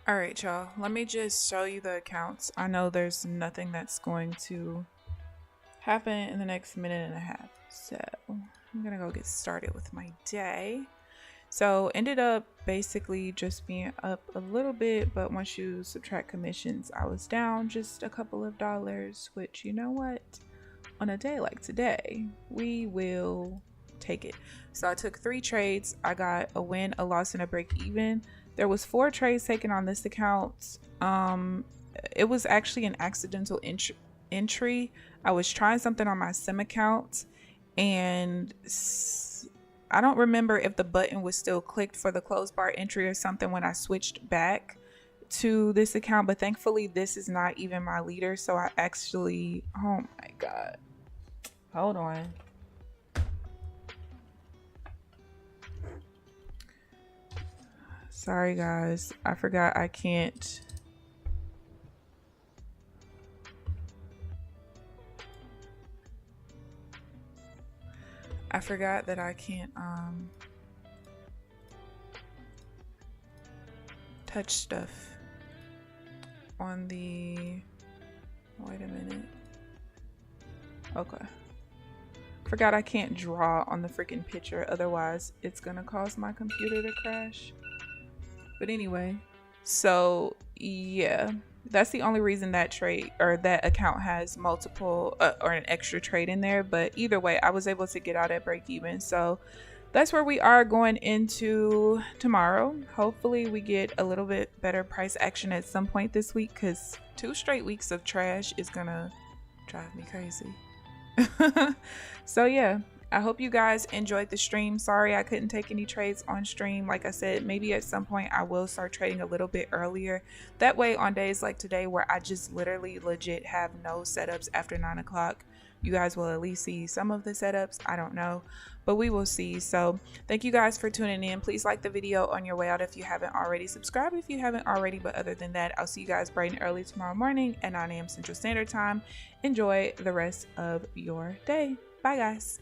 All right, y'all, let me just show you the accounts. I know there's nothing that's going to happen in the next minute and a half, so I'm gonna go get started with my day. So ended up basically just being up a little bit, but once you subtract commissions, I was down just a couple of dollars, which, you know what, on a day like today, we will take it. So I took 3 trades. I got a win, a loss, and a break even. There was 4 trades taken on this account. It was actually an accidental entry. I was trying something on my sim account, and I don't remember if the button was still clicked for the close bar entry or something when I switched back to this account, but thankfully this is not even my leader. So I actually, oh my god, hold on. Sorry guys, I forgot I can't. I forgot that I can't touch stuff on the, wait a minute. Okay. Forgot I can't draw on the freaking picture, otherwise it's gonna cause my computer to crash. But anyway, so yeah, that's the only reason that trade or that account has multiple or an extra trade in there. But either way, I was able to get out at break even. So that's where we are going into tomorrow. Hopefully we get a little bit better price action at some point this week, because 2 straight weeks of trash is gonna drive me crazy. So yeah, I hope you guys enjoyed the stream. Sorry I couldn't take any trades on stream. Like I said, maybe at some point I will start trading a little bit earlier. That way on days like today where I just literally legit have no setups after 9 o'clock, you guys will at least see some of the setups. I don't know, but we will see. So thank you guys for tuning in. Please like the video on your way out if you haven't already. Subscribe if you haven't already. But other than that, I'll see you guys bright and early tomorrow morning at 9 a.m. Central Standard Time. Enjoy the rest of your day. Bye guys.